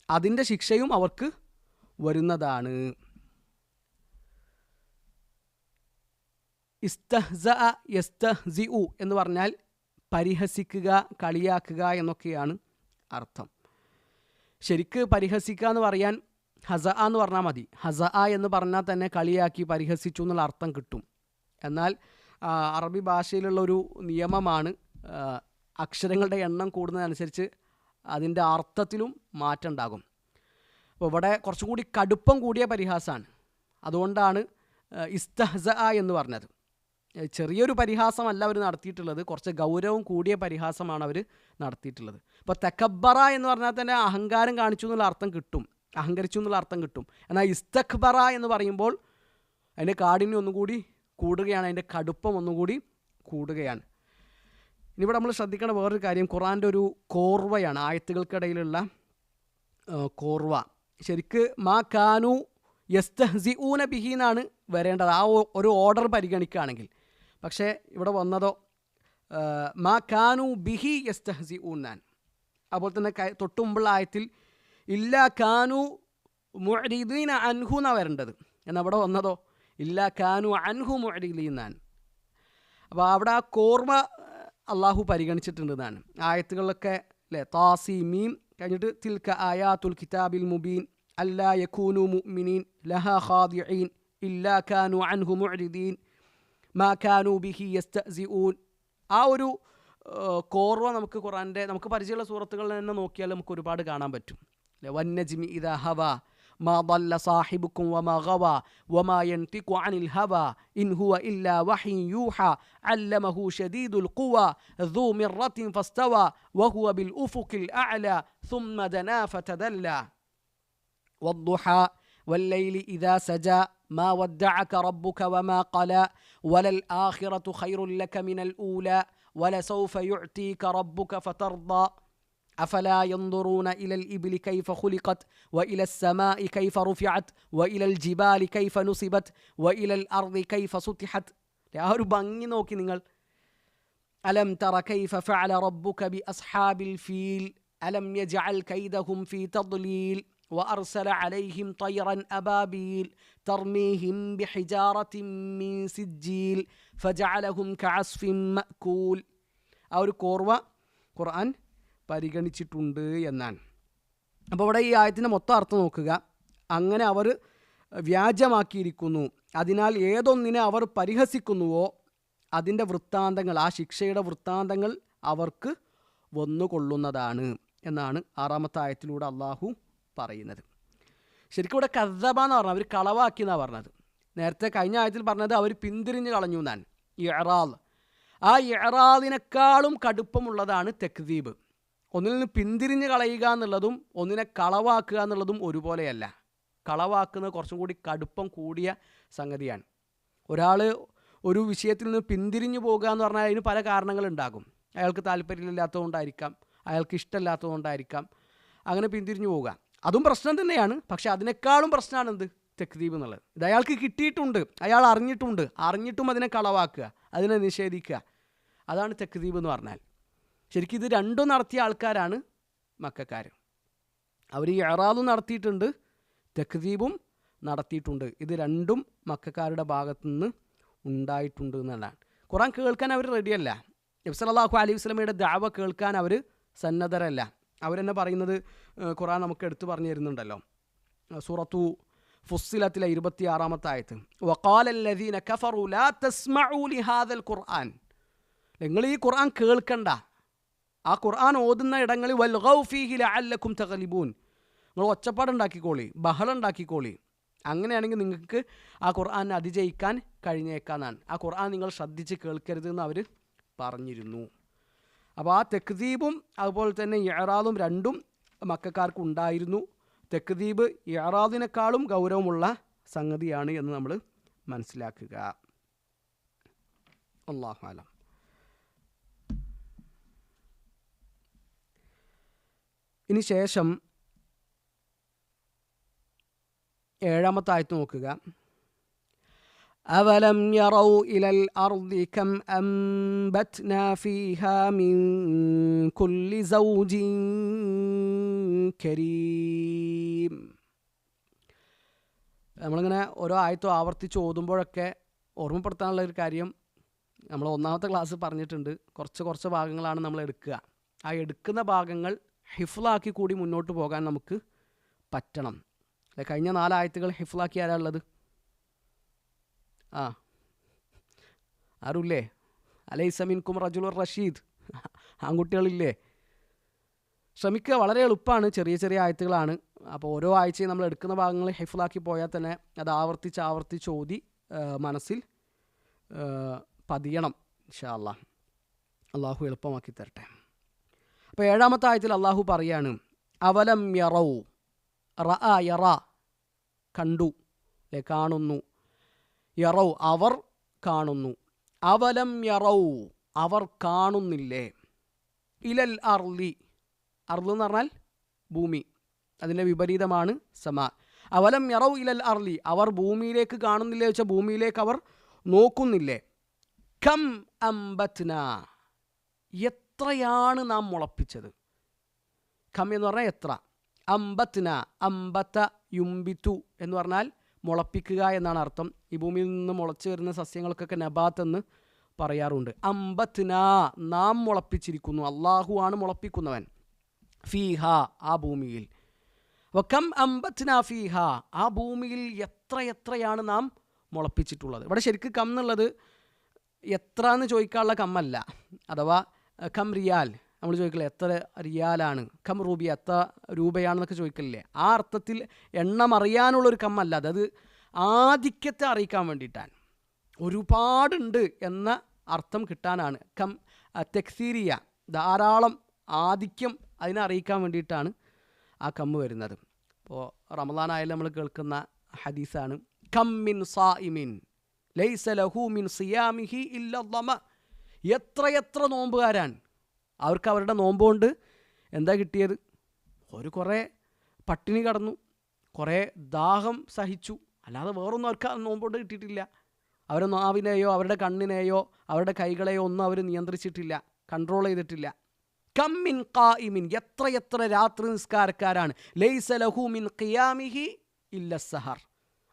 അതിൻ്റെ ശിക്ഷയും അവർക്ക് വരുന്നതാണ്. ഇസ്തഹ്സഅ യസ്തഹ്സിഉ എന്ന് പറഞ്ഞാൽ പരിഹസിക്കുക, കളിയാക്കുക എന്നൊക്കെയാണ് അർത്ഥം. ശരിക്ക് പരിഹസിക്കുക എന്ന് പറയാൻ ഹസഅ എന്ന് പറഞ്ഞാൽ മതി. ഹസഅ എന്ന് പറഞ്ഞാൽ തന്നെ കളിയാക്കി, പരിഹസിച്ചു എന്നുള്ള അർത്ഥം കിട്ടും. എന്നാൽ അറബി ഭാഷയിലുള്ളൊരു നിയമമാണ്, അക്ഷരങ്ങളുടെ എണ്ണം കൂടുന്നതനുസരിച്ച് അതിൻ്റെ അർത്ഥത്തിലും മാറ്റം ഉണ്ടാകും. അപ്പോൾ ഇവിടെ കുറച്ചും കൂടി കടുപ്പം കൂടിയ പരിഹാസമാണ്. അതുകൊണ്ടാണ് ഇസ്തഹ്സഅ എന്ന് പറഞ്ഞത്. ചെറിയൊരു പരിഹാസമല്ല അവർ നടത്തിയിട്ടുള്ളത്, കുറച്ച് ഗൗരവം കൂടിയ പരിഹാസമാണ് അവർ നടത്തിയിട്ടുള്ളത്. ഇപ്പോൾ തക്കബ്ബറ എന്ന് പറഞ്ഞാൽ തന്നെ അഹങ്കാരം കാണിച്ചു എന്നുള്ള അർത്ഥം കിട്ടും, അഹങ്കരിച്ചു എന്നുള്ള അർത്ഥം കിട്ടും. എന്നാൽ ഇസ്തക്ബറ എന്ന് പറയുമ്പോൾ അതിൻ്റെ കാഠിന്യം ഒന്നുകൂടി കൂടുകയാണ്, അതിൻ്റെ കടുപ്പം ഒന്നുകൂടി കൂടുകയാണ്. ഇനിയിവിടെ നമ്മൾ ശ്രദ്ധിക്കേണ്ട വേറൊരു കാര്യം, ഖുർആൻ്റെ ഒരു കോർവയാണ്, ആയത്തുകൾക്കിടയിലുള്ള കോർവ. ശരിക്ക് മാ കാനു യസ്തഹ്സിഊന ബിഹി എന്നാണ് വരേണ്ടത്, ആ ഒരു ഓർഡർ പരിഗണിക്കുകയാണെങ്കിൽ. പക്ഷേ ഇവിടെ വന്നതോ മാ കാനു ബിഹി യസ്തഹ്സിഊൻ എന്നാണ്. അതുപോലെ തന്നെ തൊട്ടുമുമ്പുള്ള ആയത്തിൽ ഇല്ലാ കാനു മുഅ്രിദീന അൻഹു എന്നാണ് വരേണ്ടത്. എന്നാൽ അവിടെ വന്നതോ ഇല്ലാ കാനു അൻഹു മുഅ്രിദീൻ എന്നാണ്. അപ്പോൾ അവിടെ ആ കോർമ അള്ളാഹു പരിഗണിച്ചിട്ടുണ്ടെന്നാണ്. ആയത്തുകളിലൊക്കെ അല്ലേ, താസി മീം കഴിഞ്ഞിട്ട് തിൽക ആയാത്തുൽ കിതാബിൽ മുബീൻ അല്ലാ യകൂനു മുഅ്മിനീൻ ലഹാ ഖാദിഈൻ ഇല്ലാ കാനു അൻഹു മുഅ്രിദീൻ മാ കാനു ബിഹി യസ്തഹ്സിഊൻ. ആ ഒരു കോർവ നമുക്ക് ഖുർആൻ്റെ നമുക്ക് പരിചയമുള്ള സൂറത്തുകളിൽ തന്നെ നോക്കിയാൽ നമുക്ക് ഒരുപാട് കാണാൻ പറ്റും. വന്നജ്മി ഇദാ ഹവാ മാ ضل صاحبكم وما غوى وما ينطق عن الهوى إن هو إلا وحي يوحى علمه شديد القوى ذو مرة فاستوى وهو بالأفق الأعلى ثم دنا فتدلى والضحى والليل إذا سجى ما ودعك ربك وما قلى وللآخرة خير لك من الأولى ولسوف يعطيك ربك فترضى أفلا ينظرون إلى الإبل كيف خلقت وإلى السماء كيف رفعت وإلى الجبال كيف نصبت وإلى الأرض كيف سطحت. ആ ഒരു ഭംഗി നോക്കി നിങ്ങൾ. ألم تر كيف فعل ربك بأصحاب الفيل ألم يجعل كيدهم في تضليل وأرسل عليهم طيرا أبابيل ترميهم بحجارة من سجيل فجعلهم كعصف مأكول. ആ ഒരു കോർവ ഖുർആൻ പരിഗണിച്ചിട്ടുണ്ട് എന്നാണ്. അപ്പോൾ ഇവിടെ ഈ ആയത്തിൻ്റെ മൊത്തം അർത്ഥം നോക്കുക. അങ്ങനെ അവർ വ്യാജമാക്കിയിരിക്കുന്നു, അതിനാൽ ഏതൊന്നിനെ അവർ പരിഹസിക്കുന്നുവോ അതിൻ്റെ വൃത്താന്തങ്ങൾ, ആ ശിക്ഷയുടെ വൃത്താന്തങ്ങൾ അവർക്ക് വന്നുകൊള്ളുന്നതാണ്. എന്നാണ് 6-ാമത്തെ ആയത്തിലൂടെ അള്ളാഹു പറയുന്നത്. ശരിക്കും ഇവിടെ കദ്ദബ എന്ന് പറഞ്ഞാൽ അവർ കളവാക്കി എന്നാണ് പറഞ്ഞത്. നേരത്തെ കഴിഞ്ഞ ആയത്തിൽ പറഞ്ഞത് അവർ പിന്തിരിഞ്ഞ് കളഞ്ഞു എന്നാണ്. ഇഅ്റാദ്, ആ ഇഅ്റാദിനേക്കാളും കടുപ്പമുള്ളതാണ് തക്ദീബ്. ഒന്നിൽ നിന്ന് പിന്തിരിഞ്ഞ് കളയുക എന്നുള്ളതും ഒന്നിനെ കളവാക്കുക എന്നുള്ളതും ഒരുപോലെയല്ല. കളവാക്കുന്നത് കുറച്ചും കൂടി കടുപ്പം കൂടിയ സംഗതിയാണ്. ഒരാൾ ഒരു വിഷയത്തിൽ നിന്ന് പിന്തിരിഞ്ഞു പോകുക എന്ന് പറഞ്ഞാൽ അതിന് പല കാരണങ്ങളുണ്ടാകും. അയാൾക്ക് താല്പര്യമില്ലാത്തതുകൊണ്ടായിരിക്കാം, അയാൾക്ക് ഇഷ്ടമില്ലാത്തതുകൊണ്ടായിരിക്കാം അങ്ങനെ പിന്തിരിഞ്ഞു പോവുക. അതും പ്രശ്നം തന്നെയാണ്. പക്ഷേ അതിനേക്കാളും പ്രശ്നമാണ് എന്ത്? തക്ദീബ് എന്നുള്ളത്. ഇത് അയാൾക്ക് കിട്ടിയിട്ടുണ്ട്, അയാൾ അറിഞ്ഞിട്ടും അതിനെ കളവാക്കുക, അതിനെ നിഷേധിക്കുക, അതാണ് തക്ദീബ് എന്ന് പറഞ്ഞാൽ. ശരിക്കും ഇത് രണ്ടും നടത്തിയ ആൾക്കാരാണ് മക്കക്കാർ. അവർ ഈ ഇഅ്റാദും നടത്തിയിട്ടുണ്ട്, തക്ദീബും നടത്തിയിട്ടുണ്ട്. ഇത് രണ്ടും മക്കക്കാരുടെ ഭാഗത്തു നിന്ന് ഉണ്ടായിട്ടുണ്ട് എന്നുള്ളതാണ്. ഖുർആൻ കേൾക്കാൻ അവർ റെഡിയല്ല. നബി സല്ലല്ലാഹു അലൈഹി വസല്ലമയുടെ ദഅവ കേൾക്കാൻ അവർ സന്നദ്ധരല്ല. അവരെന്നെ പറയുന്നത് ഖുർആൻ നമുക്ക് എടുത്തു പറഞ്ഞു തരുന്നുണ്ടല്ലോ. സൂറത്തു ഫുസ്സിലത്തിലെ 26-ാമത്തെ ആയത്ത്, വഖാലല്ലദീന കഫറു ലാ തസ്മഉ ലിഹാദൽ ഖുർആൻ, നിങ്ങൾ ഈ ഖുർആൻ കേൾക്കണ്ട, ആ ഖുർആൻ ഓതുന്ന ഇടങ്ങളിൽ വൽഗൗ ഫീഹി ലഅല്ലക്കും തഗ്ലിബൂൻ, നിങ്ങൾ ഒച്ചപ്പാടുണ്ടാക്കിക്കോളി, ബഹളം ഉണ്ടാക്കിക്കോളി, അങ്ങനെയാണെങ്കിൽ നിങ്ങൾക്ക് ആ ഖുർആനെ അതിജയിക്കാൻ കഴിഞ്ഞേക്കാന്നാണ്. ആ ഖുർആൻ നിങ്ങൾ ശ്രദ്ധിച്ച് കേൾക്കരുതെന്ന് അവർ പറഞ്ഞിരുന്നു. അപ്പോൾ ആ തക്ദീബും അതുപോലെ തന്നെ ഇഅ്റാദും രണ്ടും മക്കക്കാർക്ക് ഉണ്ടായിരുന്നു. തക്ദീബ് ഇഅ്റാദിനേക്കാളും ഗൗരവമുള്ള സംഗതിയാണ് എന്ന് നമ്മൾ മനസ്സിലാക്കുക. അല്ലാഹു അലം. ഇനി ശേഷം 7-ാമത്തെ ആയത്ത് നോക്കുക. അവലം യറൗ ഇലൽ അർദി കം അംബത്നാ ഫീഹാ മിൻ കുല്ലി സൗജിൻ കരീം. നമ്മളിങ്ങനെ ഓരോ ആയത്തും ആവർത്തിച്ച് ഓതുമ്പോഴൊക്കെ ഓർമ്മപ്പെടുത്താനുള്ള ഒരു കാര്യം, നമ്മൾ 1-ാമത്തെ ക്ലാസ് പറഞ്ഞിട്ടുണ്ട്, കുറച്ച് ഭാഗങ്ങളാണ് നമ്മൾ എടുക്കുക. ആ എടുക്കുന്ന ഭാഗങ്ങൾ ഹിഫ്ലാക്കി കൂടി മുന്നോട്ട് പോകാൻ നമുക്ക് പറ്റണം. കഴിഞ്ഞ 4 ആയത്തുകൾ ഹിഫ്ലാക്കി ആരാളുള്ളത്? ആരുമില്ലേ? അലൈസ മിൻകും റജുലുർ റഷീദ്, ആൺകുട്ടികളില്ലേ? ശ്രമിക്കുക, വളരെ എളുപ്പമാണ്, ചെറിയ ആയത്തുകളാണ്. അപ്പോൾ ഓരോ ആഴ്ചയും നമ്മൾ എടുക്കുന്ന ഭാഗങ്ങൾ ഹിഫ്ലാക്കി പോയാൽ തന്നെ അത് ആവർത്തിച്ച് ഓതി മനസ്സിൽ പതിയണം. ഇൻഷാ അല്ലാഹ്, അള്ളാഹു എളുപ്പമാക്കി തരട്ടെ. അപ്പോൾ 7-ാമത്തെ ആയത്തിൽ അള്ളാഹു പറയാണ്, അവലം യറൗ, റഅ യറ കണ്ടു, അല്ലെ കാണുന്നു, യറൗ അവർ കാണുന്നു, അവലം യറൗ അവർ കാണുന്നില്ലേ, ഇലൽ അർളി, അർള് എന്ന് പറഞ്ഞാൽ ഭൂമി, അതിൻ്റെ വിപരീതമാണ് സമാ. അവലം യറൗ ഇലൽ അർളി, അവർ ഭൂമിയിലേക്ക് കാണുന്നില്ലേ വെച്ചാൽ ഭൂമിയിലേക്ക് അവർ നോക്കുന്നില്ലേ. കം അംബത്ന, എത്രയാണ് നാം മുളപ്പിച്ചത്. കം എന്ന് പറഞ്ഞാൽ എത്ര. അംബത്ന, അംബത്ത യുംബിത്തു എന്ന് പറഞ്ഞാൽ മുളപ്പിക്കുക എന്നാണ് അർത്ഥം. ഈ ഭൂമിയിൽ നിന്ന് മുളച്ചു വരുന്ന സസ്യങ്ങൾക്കൊക്കെ നബാത്ത് എന്ന് പറയാറുണ്ട്. അംബത്ന, നാം മുളപ്പിച്ചിരിക്കുന്നു, അള്ളാഹു ആണ് മുളപ്പിക്കുന്നവൻ. ഫീഹ, ആ ഭൂമിയിൽ. വകം അംബത്ന ഫീഹ, ആ ഭൂമിയിൽ എത്രയാണ് നാം മുളപ്പിച്ചിട്ടുള്ളത്. ഇവിടെ ശരിക്കും കം എന്നുള്ളത് എത്ര എന്ന് ചോദിക്കാനുള്ള കമ്മല്ല, അഥവാ കം റിയാൽ നമ്മൾ ചോദിക്കില്ലേ, എത്ര റിയാലാണ്, കം റൂബി, എത്ര രൂപയാണെന്നൊക്കെ ചോദിക്കില്ലേ, ആ അർത്ഥത്തിൽ എണ്ണം അറിയാനുള്ളൊരു കമ്മല്ല, അത് ആധിക്യത്തെ അറിയിക്കാൻ വേണ്ടിയിട്ടാണ്, ഒരുപാടുണ്ട് എന്ന അർത്ഥം കിട്ടാനാണ്. കം തെക്സീരിയ, ധാരാളം, ആധിക്യം, അതിനെ അറിയിക്കാൻ വേണ്ടിയിട്ടാണ് ആ കമ്മ് വരുന്നത്. ഇപ്പോൾ റമളാനായാലും നമ്മൾ കേൾക്കുന്ന ഹദീസാണ്, കം മിൻ സായിമിൻ ലൈസ ലഹു മിൻ സിയാമിഹി ഇല്ല ദമ, എത്ര നോമ്പുകാരാൻ, അവർക്ക് അവരുടെ നോമ്പ് കൊണ്ട് എന്താ കിട്ടിയത്? കുറേ പട്ടിണി കടന്നു, കുറേ ദാഹം സഹിച്ചു, അല്ലാതെ വേറൊന്നും അവർക്ക് ആ നോമ്പ് കൊണ്ട് കിട്ടിയിട്ടില്ല. അവരുടെ നാവിനെയോ അവരുടെ കണ്ണിനെയോ അവരുടെ കൈകളെയോ ഒന്നും അവർ നിയന്ത്രിച്ചിട്ടില്ല, കൺട്രോൾ ചെയ്തിട്ടില്ല. കം മിൻ ഖായിമിൻ, എത്ര രാത്രി നിസ്കാരക്കാരാണ്, ലൈസ ലഹു മിൻ ഖിയാമിഹി ഇല്ല സഹർ,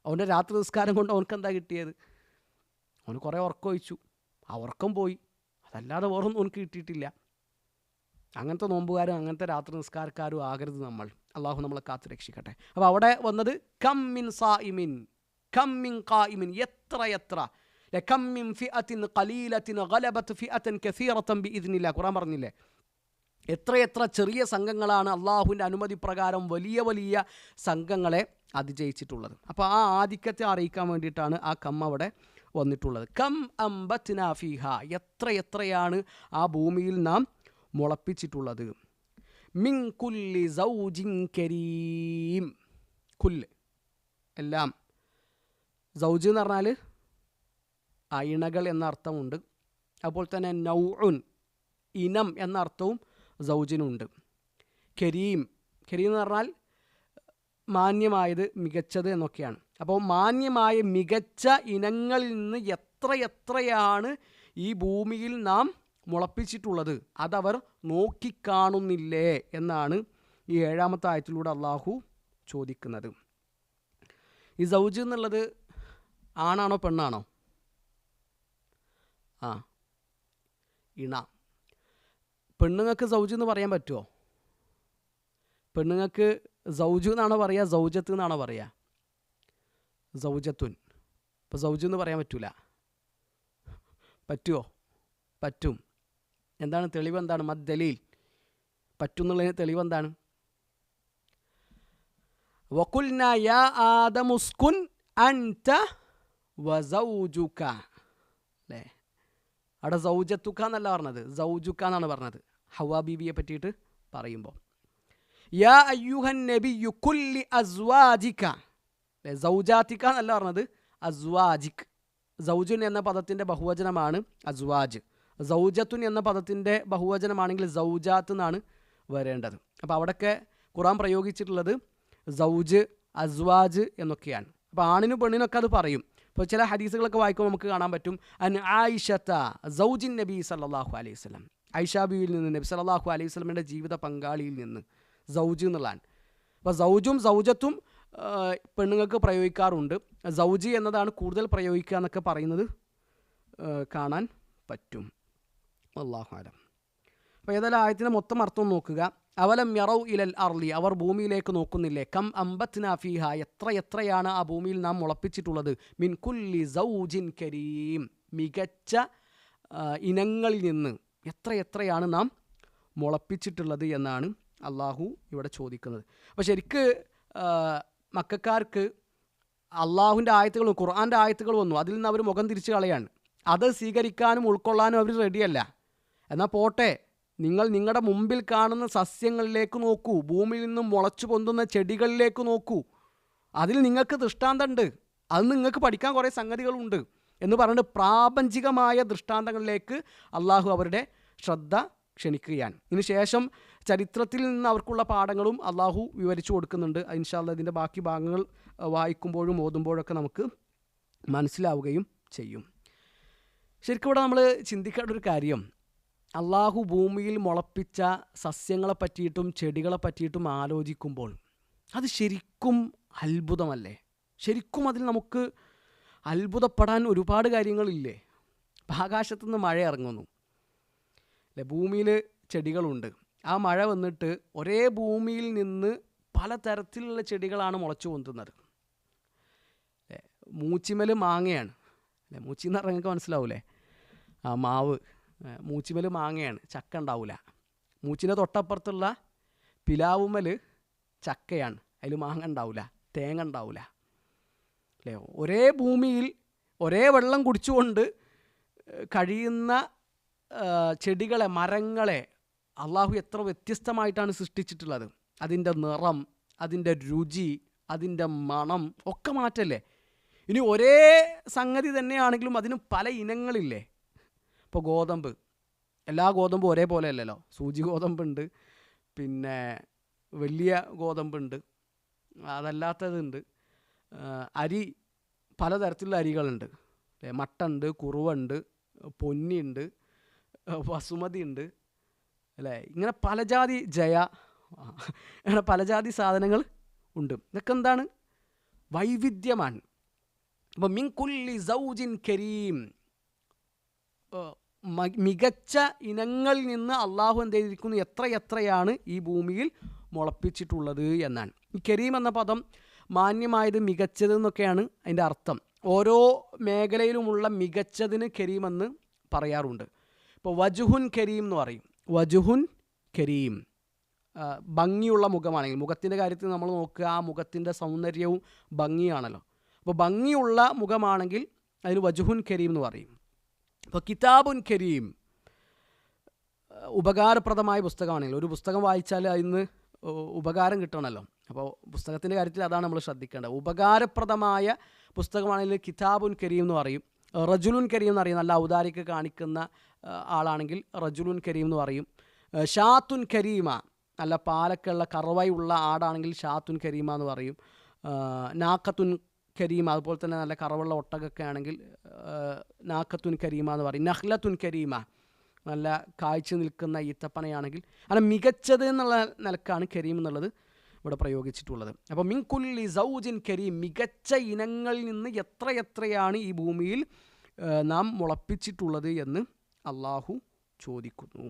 അവൻ്റെ രാത്രി നിസ്കാരം കൊണ്ട് അവർക്ക് എന്താ കിട്ടിയത്? അവന് കുറേ ഉറക്കമൊഴിച്ചു, ആ ഉറക്കം പോയി, അതല്ലാതെ വേറൊന്നും അവനക്ക് കിട്ടിയിട്ടില്ല. അങ്ങനത്തെ നോമ്പുകാരും അങ്ങനത്തെ രാത്രി നിസ്കാരക്കാരും ആകരുത് നമ്മൾ. അള്ളാഹു നമ്മളെ കാത്തു രക്ഷിക്കട്ടെ. അപ്പോൾ അവിടെ വന്നത് കം മിൻ സായിമിൻ, കം മിൻ ഖായിമിൻ, എത്ര കം മിൻ ഫിഅത്തിൻ ഖലീലത്തിൻ ഗലബത് ഫിഅത്തൻ കസീറത്തൻ ബിഇദ്നില്ലാഹ്. ഖുർആൻ പറഞ്ഞില്ലേ, എത്രയെത്ര ചെറിയ സംഘങ്ങളാണ് അള്ളാഹുവിൻ്റെ അനുമതി പ്രകാരം വലിയ വലിയ സംഘങ്ങളെ അതിജയിച്ചിട്ടുള്ളത്. അപ്പോൾ ആ ആധിക്യത്തെ അറിയിക്കാൻ വേണ്ടിയിട്ടാണ് ആ കം അവിടെ വന്നിട്ടുള്ളത്. കം അംബത്നാ ഫീഹ, എത്രയാണ് ആ ഭൂമിയിൽ നാം മുളപ്പിച്ചിട്ടുള്ളത്. മിൻ കുല്ലി സൗജിൻ കരീം, കുല്ല് എല്ലാം, സൗജ് എന്ന് പറഞ്ഞാൽ ഇണകൾ എന്ന അർത്ഥമുണ്ട്. അതുപോലെ തന്നെ നൗഉൻ, ഇനം എന്ന അർത്ഥവും സൗജിനുണ്ട്. കരീം എന്ന് പറഞ്ഞാൽ മാന്യമായത്, മികച്ചത് എന്നൊക്കെയാണ്. അപ്പോൾ മാന്യമായ മികച്ച ഇനങ്ങളിൽ നിന്ന് എത്രയാണ് ഈ ഭൂമിയിൽ നാം മുളപ്പിച്ചിട്ടുള്ളത്, അതവർ നോക്കിക്കാണുന്നില്ലേ എന്നാണ് ഈ 7-ാമത്തെ ആയത്തിലൂടെ അള്ളാഹു ചോദിക്കുന്നത്. ഈ സൗജ് എന്നുള്ളത് ആണാണോ പെണ്ണാണോ? ഇണ. പെണ്ണുങ്ങൾക്ക് സൗജ് എന്ന് പറയാൻ പറ്റുമോ? പെണ്ണുങ്ങൾക്ക് സൗജ് എന്നാണോ പറയുക, സൗജത്ത് എന്നാണോ പറയുക? സൗജത്തുൻ. ഇപ്പോൾ സൗജ് എന്ന് പറയാൻ പറ്റൂല. പറ്റുമോ? പറ്റും. എന്താണ് തെളിവ്? എന്താണ് മദ്ദലീൽ? പറ്റുന്നുള്ളതിന് തെളിവ് എന്താണ്? വഖുൽന യാ ആദമുസ്കുൻ അൻത വസൗജുക, അല്ലേ? അവിടെ സൗജത്തുക്ക എന്നല്ല പറഞ്ഞത്, സൗജുക്ക എന്നാണ് പറഞ്ഞത് ഹവ്വാ ബീബിയെ പറ്റിയിട്ട് പറയുമ്പോൾ. യാ അയ്യുഹൻ നബിയ്യു കുല്ലി അസ്വാജിക, അല്ലേ? സൗജാത്തിക്ക എന്നല്ല പറഞ്ഞത്, അസ്വാജിക്. സൗജുൻ എന്ന പദത്തിൻ്റെ ബഹുവചനമാണ് അസ്വാജ്. സൗജത്തുൻ എന്ന പദത്തിൻ്റെ ബഹുവചനമാണെങ്കിൽ സൗജാത്ത് എന്നാണ് വരേണ്ടത്. അപ്പോൾ അവിടെയൊക്കെ ഖുർആൻ പ്രയോഗിച്ചിട്ടുള്ളത് സൗജ്, അസ്വാജ് എന്നൊക്കെയാണ്. അപ്പോൾ ആണിനും പെണ്ണിനൊക്കെ അത് പറയും. ഇപ്പോൾ ചില ഹദീസുകളൊക്കെ വായിക്കുമ്പോൾ നമുക്ക് കാണാൻ പറ്റും, അൻ ആയിഷത്ത സൗജിൻ നബി സല്ലല്ലാഹു അലൈഹി വസല്ലം, ആയിഷാ ബീവിയിൽ നിന്ന്, നബി സല്ലല്ലാഹു അലൈഹി വസല്ലമയുടെ ജീവിത പങ്കാളിയിൽ നിന്ന്, സൗജ് എന്നുള്ളതാണ്. അപ്പോൾ സൗജും സൗജത്തും പെണ്ണുങ്ങൾക്ക് പ്രയോഗിക്കാറുണ്ട്. സൗജി എന്നതാണ് കൂടുതൽ പ്രയോഗിക്കുക എന്നൊക്കെ പറയുന്നത് കാണാൻ പറ്റും. അല്ലാഹു അലം. അപ്പോൾ ഏതായാലും ആയത്തിൻ്റെ മൊത്തം അർത്ഥം നോക്കുക. അവലം യറൗ ഇലൽ അർളി, അവർ ഭൂമിയിലേക്ക് നോക്കുന്നില്ലേ? കം അംബത്നാ ഫീഹ, എത്രയാണ് ആ ഭൂമിയിൽ നാം മുളപ്പിച്ചിട്ടുള്ളത്. മിൻ കുല്ലി സൗജിൻ കരീം, മികച്ച ഇനങ്ങളിൽ നിന്ന് എത്രയാണ് നാം മുളപ്പിച്ചിട്ടുള്ളത് എന്നാണ് അള്ളാഹു ഇവിടെ ചോദിക്കുന്നത്. അപ്പോൾ ശരിക്ക് മക്കക്കാർക്ക് അള്ളാഹുവിൻ്റെ ആയത്തുകളും ഖുർആൻ്റെ ആയത്തുകൾ വന്നു, അതിൽ നിന്ന് അവർ മുഖം തിരിച്ചു കളയാണ്. അത് സ്വീകരിക്കാനും ഉൾക്കൊള്ളാനും അവർ റെഡിയല്ല. എന്നാൽ പോട്ടെ, നിങ്ങൾ നിങ്ങളുടെ മുമ്പിൽ കാണുന്ന സസ്യങ്ങളിലേക്ക് നോക്കൂ, ഭൂമിയിൽ നിന്നും മുളച്ചു പൊന്തുന്ന ചെടികളിലേക്ക് നോക്കൂ, അതിൽ നിങ്ങൾക്ക് ദൃഷ്ടാന്തമുണ്ട്, അത് നിങ്ങൾക്ക് പഠിക്കാൻ കുറേ സംഗതികളുണ്ട് എന്ന് പറഞ്ഞിട്ട് പ്രാപഞ്ചികമായ ദൃഷ്ടാന്തങ്ങളിലേക്ക് അള്ളാഹു അവരുടെ ശ്രദ്ധ ക്ഷണിക്കുകയാണ്. ഇതിന് ശേഷം ചരിത്രത്തിൽ നിന്ന് അവർക്കുള്ള പാഠങ്ങളും അള്ളാഹു വിവരിച്ചു കൊടുക്കുന്നുണ്ട്. ഇൻഷാ അല്ലാഹ് ഇതിൻ്റെ ബാക്കി ഭാഗങ്ങൾ വായിക്കുമ്പോഴും ഓതുമ്പോഴൊക്കെ നമുക്ക് മനസ്സിലാവുകയും ചെയ്യും. ശരിക്കും ഇവിടെ നമ്മൾ ചിന്തിക്കേണ്ട ഒരു കാര്യം, അള്ളാഹു ഭൂമിയിൽ മുളപ്പിച്ച സസ്യങ്ങളെ പറ്റിയിട്ടും ചെടികളെ പറ്റിയിട്ടും ആലോചിക്കുമ്പോൾ അത് ശരിക്കും അത്ഭുതമല്ലേ? ശരിക്കും അതിൽ നമുക്ക് അത്ഭുതപ്പെടാൻ ഒരുപാട് കാര്യങ്ങളില്ലേ? ആകാശത്തുനിന്ന് മഴ ഇറങ്ങുന്നു, അല്ലേ? ഭൂമിയിൽ ചെടികളുണ്ട്. ആ മഴ വന്നിട്ട് ഒരേ ഭൂമിയിൽ നിന്ന് പലതരത്തിലുള്ള ചെടികളാണ് മുളച്ചു പൊന്തുന്നത്. മൂച്ചിമൽ മാങ്ങയാണ്, അല്ലേ? മൂച്ചി എന്ന് പറഞ്ഞാൽ നിങ്ങൾക്ക് മനസ്സിലാവൂലേ? മാവ്. മൂച്ചിമൽ മാങ്ങയാണ്, ചക്ക ഉണ്ടാവില്ല. മൂച്ചിൻ്റെ തൊട്ടപ്പുറത്തുള്ള പിലാവുമൽ ചക്കയാണ്, അതിൽ മാങ്ങ ഉണ്ടാവില്ല, തേങ്ങ ഉണ്ടാവില്ല, അല്ലേ? ഒരേ ഭൂമിയിൽ ഒരേ വെള്ളം കുടിച്ചുകൊണ്ട് കഴിയുന്ന ചെടികളെ, മരങ്ങളെ അള്ളാഹു എത്ര വ്യത്യസ്തമായിട്ടാണ് സൃഷ്ടിച്ചിട്ടുള്ളത്. അതിൻ്റെ നിറം, അതിൻ്റെ രുചി, അതിൻ്റെ മണം ഒക്കെ മാറ്റല്ലേ? ഇനി ഒരേ സംഗതി തന്നെയാണെങ്കിലും അതിന് പല ഇനങ്ങളില്ലേ? ഇപ്പോൾ ഗോതമ്പ്, എല്ലാ ഗോതമ്പും ഒരേപോലെ അല്ലല്ലോ. സൂചി ഗോതമ്പുണ്ട്, പിന്നെ വലിയ ഗോതമ്പുണ്ട്, അതല്ലാത്തതുണ്ട്. അരി, പലതരത്തിലുള്ള അരികളുണ്ട്, അല്ലേ? മട്ടുണ്ട്, കുറുവുണ്ട്, പൊന്നിയുണ്ട്, വസുമതി ഉണ്ട്, അല്ലേ? ഇങ്ങനെ പലജാതി അങ്ങനെ പലജാതി സാധനങ്ങൾ ഉണ്ട്. ഇതൊക്കെ എന്താണ്? വൈവിധ്യമാണ്. അപ്പോൾ മിൻ കുല്ലി സൗജിൻ കരീം, മികച്ച ഇനങ്ങളിൽ നിന്ന് അള്ളാഹു എന്ത് ചെയ്തിരിക്കുന്നു, എത്രയാണ് ഈ ഭൂമിയിൽ മുളപ്പിച്ചിട്ടുള്ളത് എന്നാണ്. ഈ കരീം എന്ന പദം മാന്യമായത്, മികച്ചത് എന്നൊക്കെയാണ് അതിൻ്റെ അർത്ഥം. ഓരോ മേഖലയിലുമുള്ള മികച്ചതിന് കരീമെന്ന് പറയാറുണ്ട്. ഇപ്പോൾ വജുഹുൻ കരീം എന്ന് പറയും, വജുഹുൻ കരീം. ഭംഗിയുള്ള മുഖമാണെങ്കിൽ, മുഖത്തിൻ്റെ കാര്യത്തിൽ നമ്മൾ നോക്കുക, ആ മുഖത്തിൻ്റെ സൗന്ദര്യവും ഭംഗിയാണല്ലോ. അപ്പോൾ ഭംഗിയുള്ള മുഖമാണെങ്കിൽ അതിന് വജുഹുൻ കരീം എന്ന് പറയും. അപ്പോൾ കിതാബുൻ കരീം ഉപകാരപ്രദമായ പുസ്തകമാണെങ്കിൽ, ഒരു പുസ്തകം വായിച്ചാൽ അതിന് ഉപകാരം കിട്ടണമല്ലോ. അപ്പോൾ പുസ്തകത്തിൻ്റെ കാര്യത്തിൽ അതാണ് നമ്മൾ ശ്രദ്ധിക്കേണ്ടത്. ഉപകാരപ്രദമായ പുസ്തകമാണെങ്കിൽ കിതാബുൻ കരീം എന്ന് പറയും. റജുലുൻ കരീം എന്ന് പറയും, നല്ല ഔദാര്യമൊക്കെ കാണിക്കുന്ന ആളാണെങ്കിൽ റജുലുൻ കരീം എന്ന് പറയും. ഷാത്തുൻ കരീമ, നല്ല പാലൊക്കെയുള്ള കറവയുള്ള ആടാണെങ്കിൽ ഷാത്തുൻ കരീമ എന്ന് പറയും. നാക്കത്തുൻ കരീമ, അതുപോലെ തന്നെ നല്ല കറവുള്ള ഒട്ടകൊക്കെ ആണെങ്കിൽ നാക്കത്തുൻ കരീമ എന്ന് പറയും. നഹ്ലത്തുൻ കരീമ, നല്ല കാഴ്ച നിൽക്കുന്ന ഈത്തപ്പനയാണെങ്കിൽ. അങ്ങനെ മികച്ചത് എന്നുള്ള നിലക്കാണ് കരീം എന്നുള്ളത് ഇവിടെ പ്രയോഗിച്ചിട്ടുള്ളത്. അപ്പോൾ മിൻ കുല്ലി സൗജിൻ കരീം, മികച്ച ഇനങ്ങളിൽ നിന്ന് എത്രയാണ് ഈ ഭൂമിയിൽ നാം മുളപ്പിച്ചിട്ടുള്ളത് എന്ന് അള്ളാഹു ചോദിക്കുന്നു.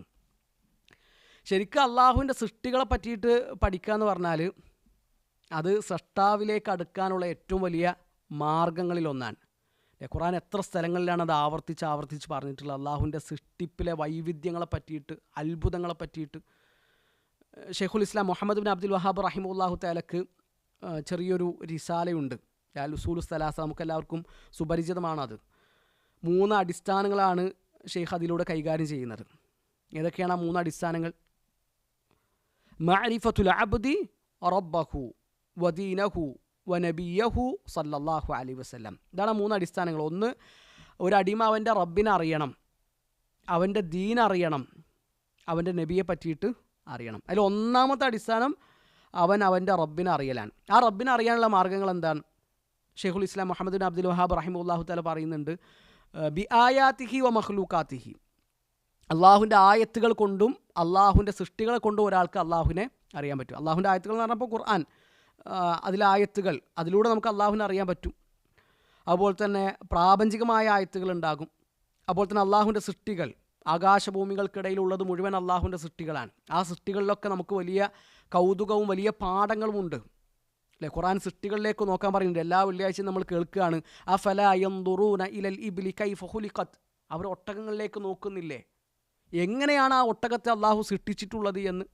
ശരിക്കും അള്ളാഹുവിൻ്റെ സൃഷ്ടികളെ പറ്റിയിട്ട് പഠിക്കുക എന്ന് പറഞ്ഞാൽ അത് സൃഷ്ടാവിലേക്ക് അടുക്കാനുള്ള ഏറ്റവും വലിയ മാർഗങ്ങളിലൊന്നാണ്. ഖുർആൻ എത്ര സ്ഥലങ്ങളിലാണ് അത് ആവർത്തിച്ച് പറഞ്ഞിട്ടുള്ളത്. അള്ളാഹുവിൻ്റെ സൃഷ്ടിപ്പിലെ വൈവിധ്യങ്ങളെ പറ്റിയിട്ട്, അത്ഭുതങ്ങളെ പറ്റിയിട്ട്. ഷെയ്ഖുൽ ഇസ്ലാം മുഹമ്മദ് ബിൻ അബ്ദുൽ വഹാബ് റഹിമഹുല്ലാഹു തആലക്ക് ചെറിയൊരു റിസാലയുണ്ട്, അൽ ഉസൂലു സലാസ, നമുക്കെല്ലാവർക്കും സുപരിചിതമാണത്. 3 അടിസ്ഥാനങ്ങളാണ് ഷെയ്ഖ് അതിലൂടെ കൈകാര്യം ചെയ്യുന്നത്. ഏതൊക്കെയാണ് ആ 3 അടിസ്ഥാനങ്ങൾ? മഅരിഫത്തുൽ അബ്ദി റബ്ബഹു വദീനഹു വനബിയഹു സല്ലല്ലാഹു അലൈഹി വസല്ലം. ഇതാണ് 3 അടിസ്ഥാനങ്ങൾ. ഒന്ന്, ഒരു അടിമ അവൻ്റെ റബ്ബിനെ അറിയണം, അവൻ്റെ ദീൻ അറിയണം, അവൻ്റെ നബിയെ പറ്റിയിട്ട് അറിയണം. അതിൽ ഒന്നാമത്തെ അടിസ്ഥാനം അവൻ്റെ റബ്ബിനെ അറിയലാണ്. ആ റബ്ബിനെ അറിയാനുള്ള മാർഗ്ഗങ്ങൾ എന്താണ്? ഷെയ്ഖുൽ ഇസ്ലാം മുഹമ്മദ് ബിൻ അബ്ദുൽ വഹാബ് റഹിമഹുല്ലാഹു തആല പറയുന്നുണ്ട്, ബി ആയാതിഹി വ മഖ്ലൂഖാതിഹി, അള്ളാഹുവിൻ്റെ ആയത്തുകൾ കൊണ്ടും അള്ളാഹുവിൻ്റെ സൃഷ്ടികളെ കൊണ്ടും ഒരാൾക്ക് അള്ളാഹുവിനെ അറിയാൻ പറ്റും. അള്ളാഹുവിൻ്റെ ആയത്തുകൾ എന്ന് പറഞ്ഞപ്പോൾ ഖുർആൻ, അതിലെ ആയത്തുകൾ, അതിലൂടെ നമുക്ക് അള്ളാഹുവിനെ അറിയാൻ പറ്റും. അതുപോലെ തന്നെ പ്രാപഞ്ചികമായ ആയത്തുകൾ ഉണ്ടാകും. അതുപോലെ തന്നെ അള്ളാഹുവിൻ്റെ സൃഷ്ടികൾ, ആകാശഭൂമികൾക്കിടയിലുള്ളത് മുഴുവൻ അള്ളാഹുവിൻ്റെ സൃഷ്ടികളാണ്. ആ സൃഷ്ടികളിലൊക്കെ നമുക്ക് വലിയ കൗതുകവും വലിയ പാഠങ്ങളുമുണ്ട്. അല്ലേ? ഖുർആൻ സൃഷ്ടികളിലേക്ക് നോക്കാൻ പറയുന്നുണ്ട്. എല്ലാ വെള്ളിയാഴ്ചയും നമ്മൾ കേൾക്കുകയാണ്, അഫലാ യൻദുറൂന ഇലൽ ഇബ്ലി കൈഫ ഖുലിഖത്, അവർ ഒട്ടകങ്ങളിലേക്ക് നോക്കുന്നില്ലേ, എങ്ങനെയാണ് ആ ഒട്ടകത്തെ അള്ളാഹു സൃഷ്ടിച്ചിട്ടുള്ളത് എന്ന്.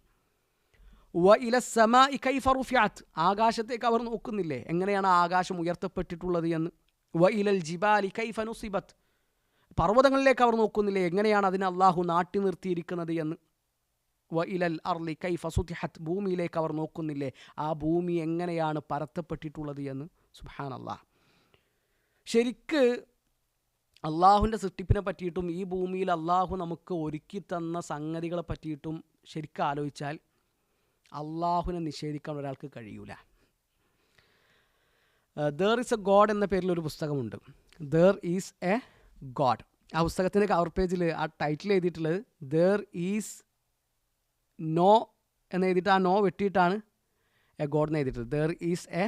വ ഇല സമാഇ കൈഫ റുഫിഅത്, ആകാശത്തേക്ക് അവർ നോക്കുന്നില്ലേ, എങ്ങനെയാണ് ആകാശം ഉയർത്തപ്പെട്ടിട്ടുള്ളത് എന്ന്. വ ഇലൽ ജിബാലി കൈഫ നുസിബത്, പർവ്വതങ്ങളിലേക്ക് അവർ നോക്കുന്നില്ലേ, എങ്ങനെയാണ് അതിനെ അള്ളാഹു നാട്ടി നിർത്തിയിരിക്കുന്നത് എന്ന്. വ ഇലൽ അർളി കൈഫ സുതിഹത്, ഭൂമിയിലേക്ക് അവർ നോക്കുന്നില്ലേ, ആ ഭൂമി എങ്ങനെയാണ് പരത്തപ്പെട്ടിട്ടുള്ളത് എന്ന്. സുബ്ഹാനല്ലാഹ്. ശരിക്ക് അള്ളാഹുവിൻ്റെ സൃഷ്ടിപ്പിനെ പറ്റിയിട്ടും ഈ ഭൂമിയിൽ അള്ളാഹു നമുക്ക് ഒരുക്കി തന്ന സംഗതികളെ പറ്റിയിട്ടും ശരിക്കും ആലോചിച്ചാൽ അള്ളാഹുവിനെ നിഷേധിക്കാൻ ഒരാൾക്ക് കഴിയൂല. ദർ ഈസ് എ ഗോഡ് എന്ന പേരിലൊരു പുസ്തകമുണ്ട്, ദർ ഈസ് എ ഗോഡ്. ആ പുസ്തകത്തിൻ്റെ കവർ പേജിൽ ആ ടൈറ്റിൽ എഴുതിയിട്ടുള്ളത് ദർ ഈസ് നോ എന്ന് എഴുതിയിട്ട് ആ നോ വെട്ടിയിട്ടാണ് എ ഗോഡ് എന്ന് എഴുതിയിട്ടുള്ളത്. There is a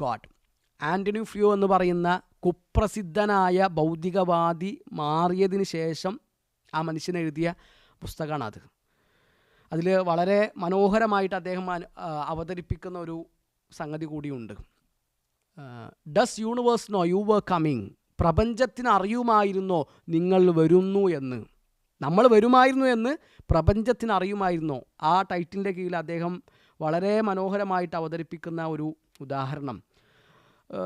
god. Antony Flew എന്ന് പറയുന്ന കുപ്രസിദ്ധനായ ഭൗതികവാദി മാറിയതിന് ശേഷം ആ മനുഷ്യൻ എഴുതിയ പുസ്തകമാണ് അത്. അതിൽ വളരെ മനോഹരമായിട്ട് അദ്ദേഹം അവതരിപ്പിക്കുന്ന ഒരു സംഗതി കൂടിയുണ്ട്. Does universe know you were coming, പ്രപഞ്ചത്തിന് അറിയുമായിരുന്നോ നിങ്ങൾ വരുന്നു എന്ന്. നമ്മൾ വരുമായിരുന്നു എന്ന് പ്രപഞ്ചത്തിന് അറിയുമായിരുന്നോ? ആ ടൈറ്റിലിൻ്റെ കീഴിൽ അദ്ദേഹം വളരെ മനോഹരമായിട്ട് അവതരിപ്പിക്കുന്ന ഒരു ഉദാഹരണം.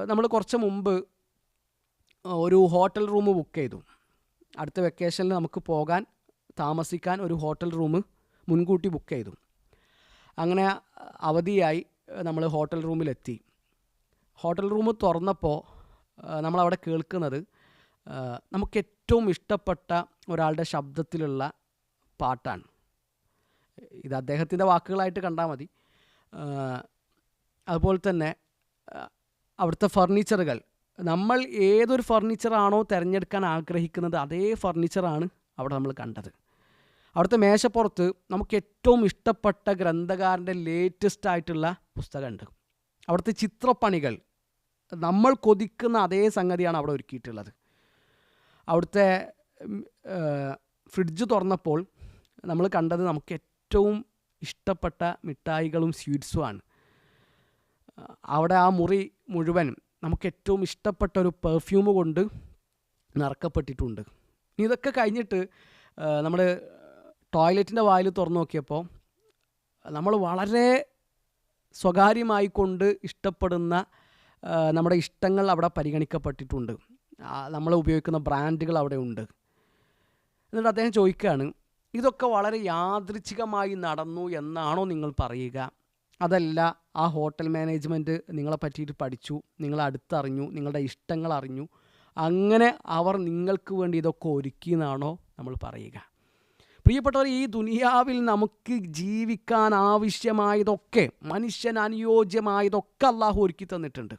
നമ്മൾ കുറച്ച് മുമ്പ് ഒരു ഹോട്ടൽ റൂം ബുക്ക് ചെയ്തു. അടുത്ത വെക്കേഷനിൽ നമുക്ക് പോകാൻ താമസിക്കാൻ ഒരു ഹോട്ടൽ റൂം മുൻകൂട്ടി ബുക്ക് ചെയ്തു. അങ്ങനെ അവധിയായി നമ്മൾ ഹോട്ടൽ റൂമിലെത്തി. ഹോട്ടൽ റൂം തുറന്നപ്പോൾ നമ്മളവിടെ കേൾക്കുന്നത് നമുക്ക് ഏറ്റവും ഇഷ്ടപ്പെട്ട ഒരാളുടെ ശബ്ദത്തിലുള്ള പാട്ടാണ്. ഇത് അദ്ദേഹത്തിൻ്റെ വാക്കുകളായിട്ട് കണ്ടാൽ മതി. അതുപോലെ തന്നെ അവിടുത്തെ ഫർണിച്ചറുകൾ, നമ്മൾ ഏതൊരു ഫർണിച്ചറാണോ തിരഞ്ഞെടുക്കാൻ ആഗ്രഹിക്കുന്നത് അതേ ഫർണിച്ചറാണ് അവിടെ നമ്മൾ കണ്ടത്. അവിടുത്തെ മേശപ്പുറത്ത് നമുക്ക് ഏറ്റവും ഇഷ്ടപ്പെട്ട ഗ്രന്ഥകാരൻ്റെ ലേറ്റസ്റ്റ് ആയിട്ടുള്ള പുസ്തകമുണ്ട്. അവിടുത്തെ ചിത്രപ്പണികൾ, നമ്മൾ കൊതിക്കുന്ന അതേ സംഗതിയാണ് അവിടെ ഒരുക്കിയിട്ടുള്ളത്. അവിടുത്തെ ഫ്രിഡ്ജ് തുറന്നപ്പോൾ നമ്മൾ കണ്ടത് നമുക്ക് ഏറ്റവും ഇഷ്ടപ്പെട്ട മിഠായികളും സ്വീറ്റ്സുമാണ്. അവിടെ ആ മുറി മുഴുവൻ നമുക്ക് ഏറ്റവും ഇഷ്ടപ്പെട്ട ഒരു പെർഫ്യൂം കൊണ്ട് നിറക്കപ്പെട്ടിട്ടുണ്ട്. ഇതൊക്കെ കഴിഞ്ഞിട്ട് നമ്മൾ ടോയ്ലറ്റിൻ്റെ വായിൽ തുറന്നു നോക്കിയപ്പോൾ നമ്മൾ വളരെ സ്വകാര്യമായിക്കൊണ്ട് ഇഷ്ടപ്പെടുന്ന നമ്മുടെ ഇഷ്ടങ്ങൾ അവിടെ പരിഗണിക്കപ്പെട്ടിട്ടുണ്ട്. നമ്മൾ ഉപയോഗിക്കുന്ന ബ്രാൻഡുകൾ അവിടെ ഉണ്ട്. എന്നിട്ട് അദ്ദേഹം ചോദിക്കുകയാണ്, ഇതൊക്കെ വളരെ യാദൃച്ഛികമായി നടന്നു എന്നാണോ നിങ്ങൾ പറയുക? അതല്ല, ആ ഹോട്ടൽ മാനേജ്മെൻറ്റ് നിങ്ങളെ പറ്റിയിട്ട് പഠിച്ചു, നിങ്ങളെ അടുത്തറിഞ്ഞു, നിങ്ങളുടെ ഇഷ്ടങ്ങൾ അറിഞ്ഞു, അങ്ങനെ അവർ നിങ്ങൾക്ക് വേണ്ടി ഇതൊക്കെ ഒരുക്കിയെന്നാണോ നമ്മൾ പറയുക? പ്രിയപ്പെട്ടവർ, ഈ ദുനിയാവിൽ നമുക്ക് ജീവിക്കാൻ ആവശ്യമായതൊക്കെ, മനുഷ്യന് അനുയോജ്യമായതൊക്കെ അള്ളാഹു ഒരുക്കി തന്നിട്ടുണ്ട്.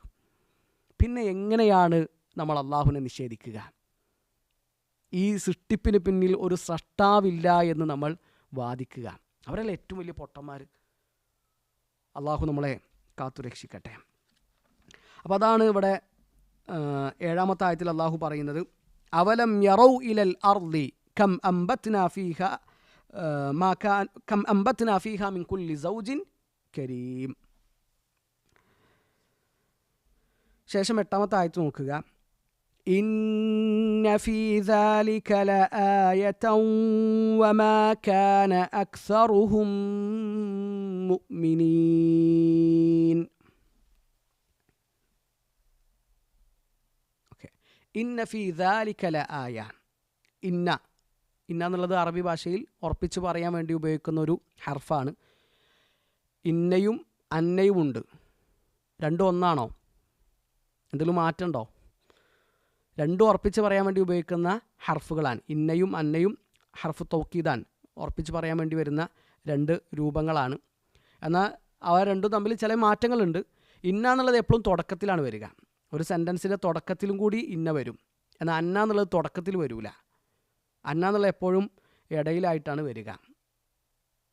പിന്നെ എങ്ങനെയാണ് നമ്മൾ അള്ളാഹുവിനെ നിഷേധിക്കുക? ഈ സൃഷ്ടിപ്പിന് പിന്നിൽ ഒരു സ്രഷ്ടാവില്ല എന്ന് നമ്മൾ വാദിക്കുക. അവരല്ലേ ഏറ്റവും വലിയ പൊട്ടന്മാർ. അള്ളാഹു നമ്മളെ കാത്തുരക്ഷിക്കട്ടെ. അപ്പോൾ അതാണ് ഇവിടെ 7-ാമത്തെ ആയത്തിൽ അള്ളാഹു പറയുന്നത്, അവലം യറൗ ഇലൽ അർളി കം അംബത്നാ ഫീഹാ മിൻ കുല്ലി സൗജിൻ കരീം. ശേഷം 8-ാമത്തെ ആയത്ത് നോക്കുക, ഇന്ന ഫീ ദാലിക ലആയതൻ വമാ കാന അക്സറുഹും മുഅ്മിനീൻ. ഓക്കെ, ഇന്ന ഫീ ദാലിക ലആയ. ഇന്ന എന്നുള്ളത് അറബി ഭാഷയിൽ ഉറപ്പിച്ച് പറയാൻ വേണ്ടി ഉപയോഗിക്കുന്ന ഒരു ഹർഫാണ്. ഇന്നയും അന്നയും ഉണ്ട്. രണ്ടും ഒന്നാണോ? എന്തെങ്കിലും മാറ്റമുണ്ടോ? രണ്ടും ഉറപ്പിച്ച് പറയാൻ വേണ്ടി ഉപയോഗിക്കുന്ന ഹർഫുകളാണ്. ഇന്നയും അന്നയും ഹർഫ് തൗക്കീദാൻ, ഉറപ്പിച്ച് പറയാൻ വേണ്ടി വരുന്ന രണ്ട് രൂപങ്ങളാണ്. എന്നാൽ അവ രണ്ടും തമ്മിൽ ചില മാറ്റങ്ങളുണ്ട്. ഇന്ന എന്നുള്ളത് എപ്പോഴും തുടക്കത്തിലാണ് വരിക. ഒരു സെൻറ്റൻസിൻ്റെ തുടക്കത്തിലും കൂടി ഇന്ന വരും. എന്നാൽ അന്ന എന്നുള്ളത് തുടക്കത്തിൽ വരില്ല. അന്ന എന്നുള്ളത് എപ്പോഴും ഇടയിലായിട്ടാണ് വരിക.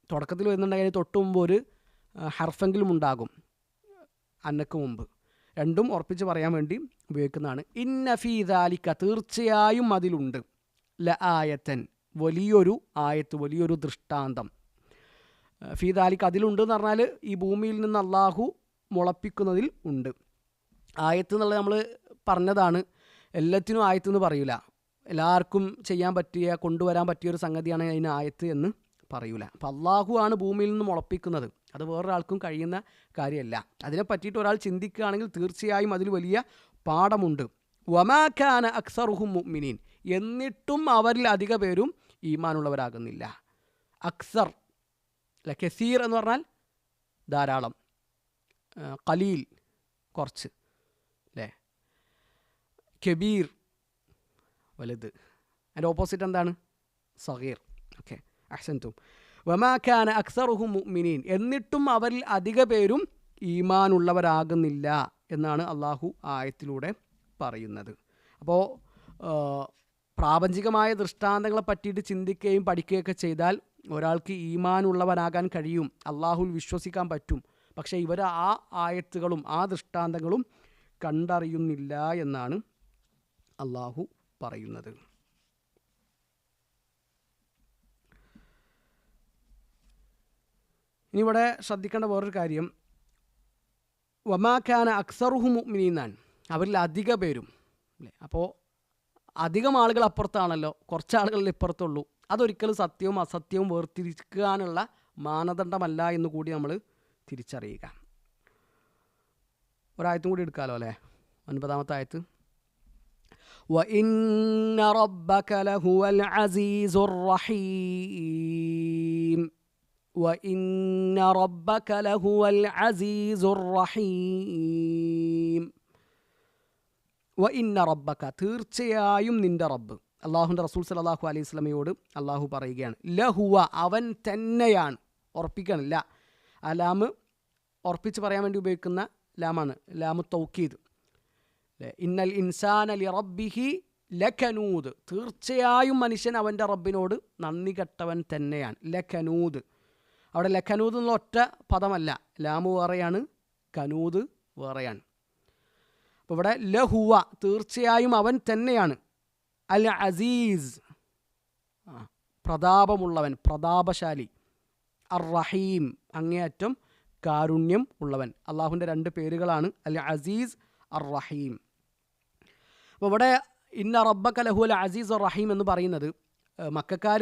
തുടക്കത്തിൽ വരുന്നുണ്ടെങ്കിൽ തൊട്ട് മുമ്പ് ഒരു ഹർഫെങ്കിലും ഉണ്ടാകും അന്നക്ക് മുമ്പ്. രണ്ടും ഉറപ്പിച്ച് പറയാൻ വേണ്ടി ഉപയോഗിക്കുന്നതാണ്. ഇന്ന ഫീ ദാലിക, തീർച്ചയായും അതിലുണ്ട്, ലആയത്തൻ, വലിയൊരു ആയത്ത്, വലിയൊരു ദൃഷ്ടാന്തം. ഫീ ദാലിക, അതിലുണ്ട് എന്ന് പറഞ്ഞാൽ ഈ ഭൂമിയിൽ നിന്ന് അള്ളാഹു മുളപ്പിക്കുന്നതിൽ ഉണ്ട്. ആയത്ത് എന്നുള്ളത് നമ്മൾ പറഞ്ഞതാണ്. എല്ലാത്തിനും ആയത്ത് എന്ന് പറയൂല. എല്ലാവർക്കും ചെയ്യാൻ പറ്റിയ, കൊണ്ടുവരാൻ പറ്റിയൊരു സംഗതിയാണ് അതിന് ആയത്ത് എന്ന് പറയൂല. അപ്പം അള്ളാഹു ആണ് ഭൂമിയിൽ നിന്ന് മുളപ്പിക്കുന്നത്. അത് വേറൊരാൾക്കും കഴിയുന്ന കാര്യമല്ല. അതിനെ പറ്റിയിട്ട് ഒരാൾ ചിന്തിക്കുകയാണെങ്കിൽ തീർച്ചയായും അതിൽ വലിയ പാഠമുണ്ട്. വമാ കാന അക്സറുഹും മുഅ്മിനീൻ, എന്നിട്ടും അവരിൽ അധിക പേരും ഈമാനുള്ളവരാകുന്നില്ല. അക്സർ അല്ല, കസീർ എന്ന് പറഞ്ഞാൽ ധാരാളം, ഖലീൽ കുറച്ച്, അല്ലേ? കബീർ വലുത്. അതിൻ്റെ ഓപ്പോസിറ്റ് എന്താണ്? സഗീർ. ഓക്കെ, അഹ്സൻതും. വമാ കാന അക്സറുഹും മുഅ്മിനീൻ, എന്നിട്ടും അവരിൽ അധിക പേരും ഈമാനുള്ളവരാകുന്നില്ല എന്നാണ് അള്ളാഹു ആയത്തിലൂടെ പറയുന്നത്. അപ്പോൾ പ്രാപഞ്ചികമായ ദൃഷ്ടാന്തങ്ങളെ പറ്റിയിട്ട് ചിന്തിക്കുകയും പഠിക്കുകയൊക്കെ ചെയ്താൽ ഒരാൾക്ക് ഈമാനുള്ളവനാകാൻ കഴിയും, അള്ളാഹുൽ വിശ്വസിക്കാൻ പറ്റും. പക്ഷേ ഇവർ ആ ആയത്തുകളും ആ ദൃഷ്ടാന്തങ്ങളും കണ്ടറിയുന്നില്ല എന്നാണ് അള്ളാഹു പറയുന്നത്. ഇനി ഇവിടെ ശ്രദ്ധിക്കേണ്ട വേറൊരു കാര്യം, വമാ കാന അക്സറുഹും മുഅ്മിനീൻ, അവരിൽ അധിക പേരും, അല്ലേ? അപ്പോൾ അധികം ആളുകൾ അപ്പുറത്താണല്ലോ, കുറച്ച് ആളുകളിൽ ഇപ്പുറത്തുള്ളൂ. അതൊരിക്കലും സത്യവും അസത്യവും വേർതിരിക്കാനുള്ള മാനദണ്ഡമല്ല എന്ന് കൂടി നമ്മൾ തിരിച്ചറിയുക. ഒരായത്തും കൂടി എടുക്കാമല്ലോ, അല്ലേ? 9-ാമത്തെ ആയത്ത്, وَإِنَّ رَبَّكَ لَهُوَ الْعَزِيزُ الرَّحِيمُ وَإِنَّ رَبَّكَ لَهُوَ الْعَزِيزُ الرَّحِيمُ وَإِنَّ رَبَّكَ, തീർച്ചയായും നിൻ്റെ റബ്ബ്, അള്ളാഹുൻ്റെ റസൂൽ സല്ലല്ലാഹു അലൈഹി വസല്ലമയോട് അള്ളാഹു പറയുകയാണ്, ലഹുവ, അവൻ തന്നെയാണ്. ഉറപ്പിക്കണില്ല, ആ ലാമ് ഉറപ്പിച്ച് പറയാൻ വേണ്ടി ഉപയോഗിക്കുന്ന ലാമാണ്, ലാമു തൗക്കീദ്. ഇന്നൽ ഇൻസാന ലി റബ്ബിഹി ലകനൂദ്, തീർച്ചയായും മനുഷ്യൻ അവൻ്റെ റബ്ബിനോട് നന്ദി കെട്ടവൻ തന്നെയാണ്. ലകനൂദ്, അവിടെ ലകനൂദ് എന്നുള്ള ഒറ്റ പദമല്ല, ലാമു വേറെയാണ്, കനൂദ് വേറെയാണ്. അപ്പോൾ ഇവിടെ ലഹുവ, തീർച്ചയായും അവൻ തന്നെയാണ്. അൽ അസീസ്, പ്രതാപമുള്ളവൻ, പ്രതാപശാലി. അർ റഹീം, അങ്ങേയറ്റം കാരുണ്യം ഉള്ളവൻ. അള്ളാഹുവിൻ്റെ രണ്ട് പേരുകളാണ് അൽ അസീസ്, അർ റഹീം. അപ്പോൾ ഇവിടെ ഇന്ന റബ്ബക ലഹുൽ അസീസ് അർ റഹീം എന്ന് പറയുന്നത് മക്കക്കാർ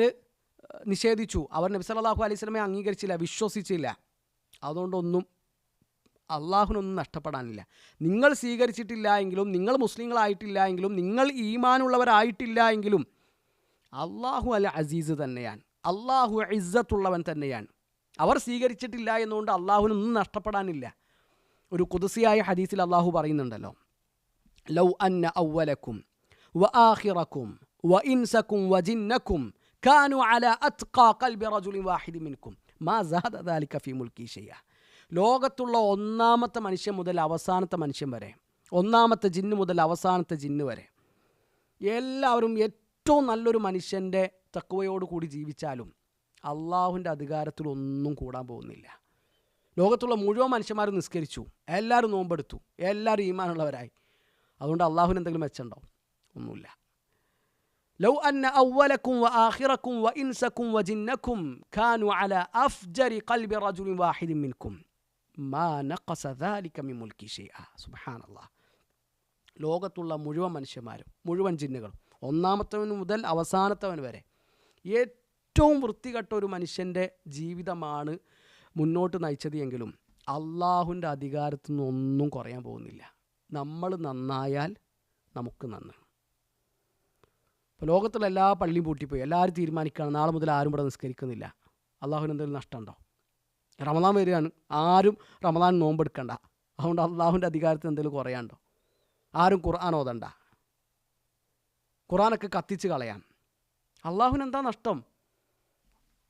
നിഷേധിച്ചു, അവർ നബി സല്ലല്ലാഹു അലൈഹി വസല്ലമയെ അംഗീകരിച്ചില്ല, വിശ്വസിച്ചില്ല. അതുകൊണ്ടൊന്നും അള്ളാഹുവിനൊന്നും നഷ്ടപ്പെടാനില്ല. നിങ്ങൾ സ്വീകരിച്ചിട്ടില്ല എങ്കിലും, നിങ്ങൾ മുസ്ലിങ്ങളായിട്ടില്ല എങ്കിലും, നിങ്ങൾ ഈമാനുള്ളവരായിട്ടില്ല എങ്കിലും അള്ളാഹു അൽ അസീസ് തന്നെയാണ്, അള്ളാഹു ഇസ്സത്തുള്ളവൻ തന്നെയാണ്. അവർ സ്വീകരിച്ചിട്ടില്ല എന്നുകൊണ്ട് അള്ളാഹുവിനൊന്നും നഷ്ടപ്പെടാനില്ല. ഒരു ഖുദ്സിയായ ഹദീസിൽ അള്ളാഹു പറയുന്നുണ്ടല്ലോ, ലൗ അന്ന അവലക്കും വ ആഖിറക്കും വ ഇൻസക്കും വ ജിന്നക്കും കാനു അലാ അത്ഖാ ഖൽബി റജുലിൻ വാഹിദിൻ മിൻകും മാ സഅദ ദാലിക ഫീ മുൽക്കി ഷൈഅ. ലോകത്തുള്ള ഒന്നാമത്തെ മനുഷ്യൻ മുതൽ അവസാനത്തെ മനുഷ്യൻ വരെ, ഒന്നാമത്തെ ജിന്ന് മുതൽ അവസാനത്തെ ജിന്ന് വരെ, എല്ലാവരും ഏറ്റവും നല്ലൊരു മനുഷ്യൻ്റെ തഖ്വയോട് കൂടി ജീവിച്ചാലും അള്ളാഹുവിൻ്റെ അധികാരത്തിൽ ഒന്നും കൂടാൻ പോകുന്നില്ല. ലോകത്തുള്ള മുഴുവൻ മനുഷ്യന്മാരും നിസ്കരിച്ചു, എല്ലാവരും നോമ്പെടുത്തു, എല്ലാവരും ഈമാനുള്ളവരായി. അതുകൊണ്ട് അള്ളാഹുവിന് എന്തെങ്കിലും മെച്ചമുണ്ടോ? ഒന്നുമില്ല. ലൗ അന്ന അവലക്കും വ ആഖിറക്കും വ ഇൻസക്കും വ ജിന്നക്കും കാനു അലാ അഫ്ജരി ഖൽബി റജുലിൻ വാഹിദിൻ മിൻകും മാ നഖസ ദാലിക മിൻ മുൽക്കി ഷൈഅ. സുബ്ഹാനല്ലാഹ്. ലോകത്തുള്ള മുഴുവൻ മനുഷ്യന്മാരും, മുഴുവൻ ജിന്നുകളും, ഒന്നാമത്തവൻ മുതൽ അവസാനത്തവൻ വരെ, ഏറ്റവും വൃത്തികെട്ട ഒരു മനുഷ്യൻ്റെ ജീവിതമാണ് മുന്നോട്ട് നയിച്ചത് എങ്കിലും അള്ളാഹുവിൻ്റെ അധികാരത്തിൽ നിന്നൊന്നും കുറയാൻ പോകുന്നില്ല. നമ്മൾ നന്നായാൽ നമുക്ക് നന്ന്. ഇപ്പോൾ ലോകത്തുള്ള എല്ലാ പള്ളിയും പൂട്ടിപ്പോയി, എല്ലാവരും തീരുമാനിക്കുകയാണ് നാളെ മുതൽ ആരും ഇവിടെ നിസ്കരിക്കുന്നില്ല. അള്ളാഹുവിന് എന്തെങ്കിലും നഷ്ടമുണ്ടോ? റമദാൻ വരികയാണ്, ആരും റമദാൻ നോമ്പെടുക്കണ്ട. അതുകൊണ്ട് അള്ളാഹുവിൻ്റെ അധികാരത്തിൽ എന്തെങ്കിലും കുറയാണ്ടോ? ആരും ഖുർആൻ ഓതണ്ട, ഖുർആനൊക്കെ കത്തിച്ച് കളയാം. അള്ളാഹുവിന് എന്താ നഷ്ടം?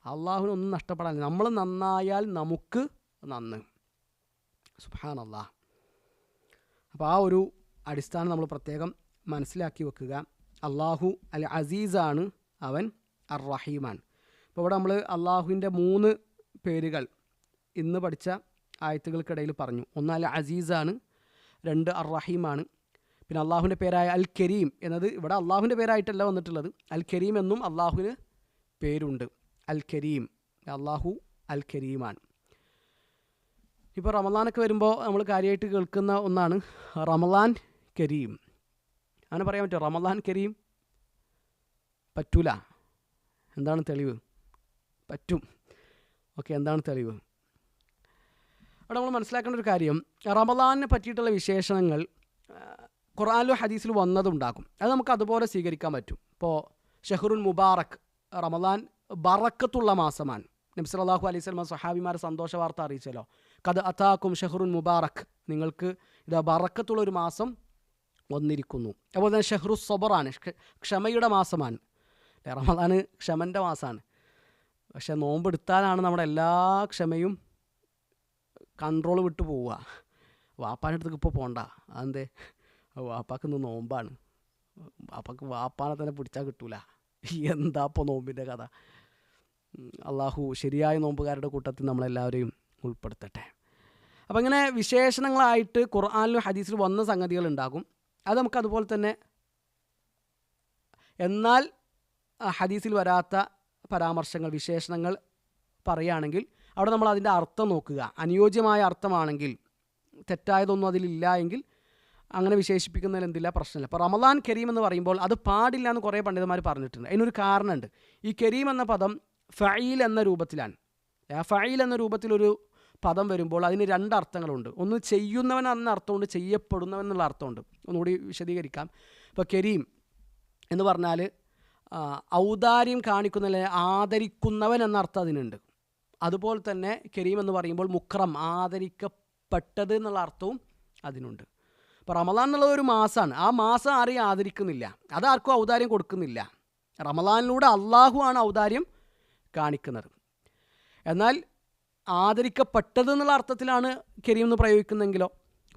അള്ളാഹുവിനൊന്നും നഷ്ടപ്പെടാനില്ല. നമ്മൾ നന്നായാൽ നമുക്ക് നന്ന്. സുബ്ഹാനല്ലാഹ്. അപ്പോൾ ആ ഒരു അടിസ്ഥാനം നമ്മൾ പ്രത്യേകം മനസ്സിലാക്കി വെക്കുക. അള്ളാഹു അൽ അസീസാണ്, അവൻ അർ റഹീമാണ്. ഇപ്പോൾ ഇവിടെ നമ്മൾ അള്ളാഹുവിൻ്റെ 3 പേരുകൾ ഇന്ന് പഠിച്ച ആയത്തുകൾക്കിടയിൽ പറഞ്ഞു. ഒന്ന് അൽ അസീസാണ്, 2 അർ റഹീമാണ്. പിന്നെ അള്ളാഹുവിൻ്റെ പേരായ അൽ കരീം എന്നത് ഇവിടെ അള്ളാഹുവിൻ്റെ പേരായിട്ടല്ല വന്നിട്ടുള്ളത്. അൽ കരീം എന്നും അള്ളാഹുവിന് പേരുണ്ട്. അൽ കരീം, അള്ളാഹു അൽ കരീമാണ്. ഇപ്പോൾ റമദാനൊക്കെ വരുമ്പോൾ നമ്മൾ കാര്യമായിട്ട് കേൾക്കുന്ന ഒന്നാണ് റമദാൻ കരീം. അങ്ങനെ പറയാൻ പറ്റുമോ? റമദാൻ കരീം പറ്റൂല. എന്താണ് തെളിവ്? പറ്റും. ഓക്കെ, എന്താണ് തെളിവ്? അവിടെ നമ്മൾ മനസ്സിലാക്കേണ്ട ഒരു കാര്യം, റമദാനിനെ പറ്റിയിട്ടുള്ള വിശേഷണങ്ങൾ ഖുർആനിലും ഹദീസിലും വന്നതുണ്ടാകും. അത് നമുക്ക് അതുപോലെ സ്വീകരിക്കാൻ പറ്റും. ഇപ്പോൾ ഷഹ്റുൽ മുബാറക്, റമദാൻ ബറക്കത്തുള്ള മാസമാണ്. നബി സല്ലല്ലാഹു അലൈഹി വസല്ലം സ്വഹാബിമാരെ സന്തോഷ വാർത്ത അറിയിച്ചല്ലോ, ഖദ് അതാക്കും ഷഹ്റുൻ മുബാറക്, നിങ്ങൾക്ക് ഇതാ ബറക്കത്തുള്ള ഒരു മാസം വന്നിരിക്കുന്നു. അതുപോലെ തന്നെ ഷഹ്റു സബറാണ്, ക്ഷമയുടെ മാസമാണ്. റമദാൻ ക്ഷമൻ്റെ മാസമാണ്. പക്ഷേ നോമ്പെടുത്താലാണ് നമ്മുടെ എല്ലാ ക്ഷമയും കൺട്രോൾ വിട്ടു പോവുക. വാപ്പാൻ്റെ അടുത്തേക്ക് ഇപ്പോൾ പോകണ്ട. അതെന്തേ? വാപ്പാക്ക് ഇന്ന് നോമ്പാണ്. വാപ്പാക്ക് വാപ്പാനെ തന്നെ പിടിച്ചാൽ കിട്ടൂല. എന്താ ഇപ്പോൾ നോമ്പിൻ്റെ കഥ? അള്ളാഹു ശരിയായ നോമ്പുകാരുടെ കൂട്ടത്തിൽ നമ്മളെല്ലാവരെയും ഉൾപ്പെടുത്തട്ടെ. അപ്പം ഇങ്ങനെ വിശേഷണങ്ങളായിട്ട് ഖുർആനിലും ഹദീസിലും വന്ന സംഗതികളുണ്ടാകും. അത് നമുക്ക് അതുപോലെ തന്നെ, എന്നാൽ ഹദീസിൽ വരാത്ത പരാമർശങ്ങൾ, വിശേഷണങ്ങൾ പറയുകയാണെങ്കിൽ അവിടെ നമ്മൾ അതിൻ്റെ അർത്ഥം നോക്കുക. അനുയോജ്യമായ അർത്ഥമാണെങ്കിൽ, തെറ്റായതൊന്നും അതിലില്ല എങ്കിൽ അങ്ങനെ വിശേഷിപ്പിക്കുന്നതിൽ എന്തില്ല, പ്രശ്നമില്ല. ഇപ്പോൾ റമദാൻ കരീം എന്ന് പറയുമ്പോൾ അത് പാടില്ല എന്ന് കുറേ പണ്ഡിതന്മാർ പറഞ്ഞിട്ടുണ്ട്. അതിനൊരു കാരണമുണ്ട്. ഈ കരീം എന്ന പദം ഫഈൽ എന്ന രൂപത്തിലാണ്. ഫഈൽ എന്ന രൂപത്തിലൊരു പദം വരുമ്പോൾ അതിന് 2 അർത്ഥങ്ങളുണ്ട്. ഒന്ന് ചെയ്യുന്നവൻ എന്ന അർത്ഥമുണ്ട്, ചെയ്യപ്പെടുന്നവൻ എന്നുള്ള അർത്ഥമുണ്ട്. ഒന്നുകൂടി വിശദീകരിക്കാം. ഇപ്പോൾ കരീം എന്ന് പറഞ്ഞാൽ ഔദാര്യം കാണിക്കുന്ന, ആദരിക്കുന്നവൻ എന്ന അർത്ഥം അതിനുണ്ട്. അതുപോലെ തന്നെ കരീം എന്ന് പറയുമ്പോൾ മുക്രം, ആദരിക്കപ്പെട്ടത് എന്നുള്ള അർത്ഥവും അതിനുണ്ട്. ഇപ്പോൾ റമദാൻ എന്നുള്ളത് ഒരു മാസമാണ്. ആ മാസം ആരെയും ആദരിക്കുന്നില്ല, അതാർക്കും ഔദാര്യം കൊടുക്കുന്നില്ല. റമദാനിലൂടെ അള്ളാഹു ആണ് ഔദാര്യം കാണിക്കുന്നത്. എന്നാൽ ആദരിക്കപ്പെട്ടത് എന്നുള്ള അർത്ഥത്തിലാണ് കരീം എന്ന് പ്രയോഗിക്കുന്നതെങ്കിലോ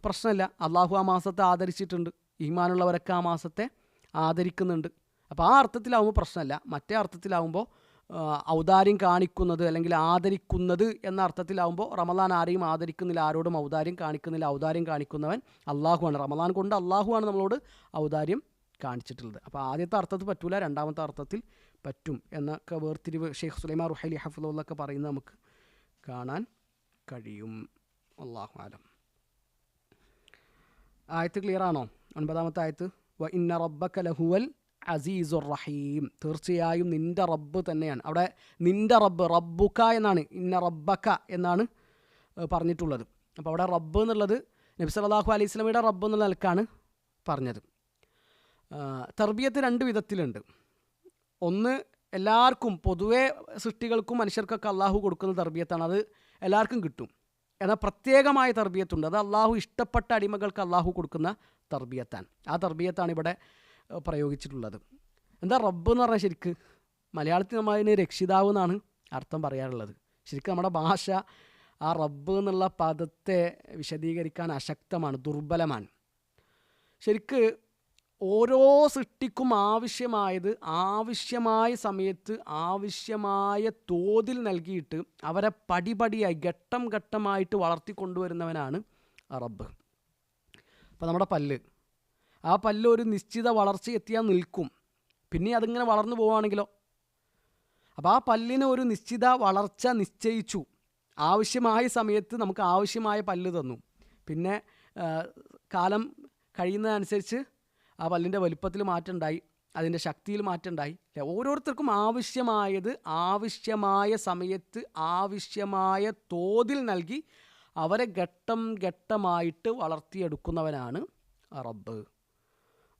പ്രശ്നമില്ല. അള്ളാഹു ആ മാസത്തെ ആദരിച്ചിട്ടുണ്ട്, ഈമാനുള്ളവരൊക്കെ ആ മാസത്തെ ആദരിക്കുന്നുണ്ട്. അപ്പോൾ ആ അർത്ഥത്തിലാവുമ്പോൾ പ്രശ്നമില്ല. മറ്റേ അർത്ഥത്തിലാവുമ്പോൾ ഔദാര്യം കാണിക്കുന്നത് അല്ലെങ്കിൽ ആദരിക്കുന്നത് എന്ന അർത്ഥത്തിലാവുമ്പോൾ റമദാൻ ആരെയും ആദരിക്കുന്നില്ല, ആരോടും ഔദാര്യം കാണിക്കുന്നില്ല. ഔദാര്യം കാണിക്കുന്നവൻ അള്ളാഹുവാണ്. റമദാൻ കൊണ്ട് അള്ളാഹുവാണ് നമ്മളോട് ഔദാര്യം കാണിച്ചിട്ടുള്ളത്. അപ്പോൾ ആദ്യത്തെ അർത്ഥത്തിൽ പറ്റൂല, രണ്ടാമത്തെ അർത്ഥത്തിൽ പറ്റും എന്നൊക്കെ വേർതിരിവ് ഷെയ്ഖ് സുലൈമാൻ റുഹൈലി ഹഫ്ളഹുള്ളൊക്കെ പറയുന്നത് നമുക്ക് കാണാൻ കഴിയും. അല്ലാഹു അലം. ആയത്ത് ക്ലിയർ ആണോ? 9-ാമത്തെ ആയത്ത്, വ ഇന്ന റബ്ബക ലഹുവൽ അസീസുർ റഹീം, തീർച്ചയായും നിൻ്റെ റബ്ബ് തന്നെയാണ്. അവിടെ നിൻ്റെ റബ്ബ്, റബ്ബുക എന്നാണ്, ഇന്ന റബ്ബക എന്നാണ് പറഞ്ഞിട്ടുള്ളത്. അപ്പോൾ അവിടെ റബ്ബ് എന്നുള്ളത് നബി സല്ലല്ലാഹു അലൈഹി വസല്ലമയുടെ റബ്ബ് എന്നുള്ള നിലക്കാണ് പറഞ്ഞത്. തർബിയത്ത് രണ്ട് വിധത്തിലുണ്ട്. ഒന്ന് എല്ലാവർക്കും പൊതുവേ സൃഷ്ടികൾക്കും മനുഷ്യർക്കൊക്കെ അള്ളാഹു കൊടുക്കുന്ന തർബിയത്താണ്, അത് എല്ലാവർക്കും കിട്ടും. എന്നാൽ പ്രത്യേകമായ തർബിയത്തുണ്ട്, അത് അള്ളാഹു ഇഷ്ടപ്പെട്ട അടിമകൾക്ക് അള്ളാഹു കൊടുക്കുന്ന തർബിയത്താണ്. ആ തർബിയത്താണ് ഇവിടെ പ്രയോഗിച്ചിട്ടുള്ളത്. എന്താ റബ്ബ് എന്ന് പറഞ്ഞാൽ? ശരിക്ക് മലയാളത്തിൽ നമ്മൾ അതിന് രക്ഷിതാവ് എന്നാണ് അർത്ഥം പറയാറുള്ളത്. ശരിക്കും നമ്മുടെ ഭാഷ ആ റബ്ബ് എന്നുള്ള പദത്തെ വിശദീകരിക്കാൻ അശക്തമാണ്, ദുർബലമാണ്. ശരിക്ക് ഓരോ സൃഷ്ടിക്കും ആവശ്യമായത് ആവശ്യമായ സമയത്ത് ആവശ്യമായ തോതിൽ നൽകിയിട്ട് അവരെ പടിപടിയായി ഘട്ടം ഘട്ടമായിട്ട് വളർത്തിക്കൊണ്ടുവരുന്നവനാണ് റബ്ബ്. അപ്പോൾ നമ്മുടെ പല്ല്, ആ പല്ല് ഒരു നിശ്ചിത വളർച്ച എത്തിയാൽ നിൽക്കും, പിന്നെ അതിങ്ങനെ വളർന്നു പോവുകയാണെങ്കിലോ? അപ്പോൾ ആ പല്ലിന് ഒരു നിശ്ചിത വളർച്ച നിശ്ചയിച്ചു, ആവശ്യമായ സമയത്ത് നമുക്ക് ആവശ്യമായ പല്ല് തന്നു. പിന്നെ കാലം കഴിയുന്നതനുസരിച്ച് ആ പല്ലിൻ്റെ വലുപ്പത്തിൽ മാറ്റമുണ്ടായി, അതിൻ്റെ ശക്തിയിൽ മാറ്റമുണ്ടായി. ഓരോരുത്തർക്കും ആവശ്യമായത് ആവശ്യമായ സമയത്ത് ആവശ്യമായ തോതിൽ നൽകി അവരെ ഘട്ടം ഘട്ടമായിട്ട് വളർത്തിയെടുക്കുന്നവനാണ് റബ്ബ്.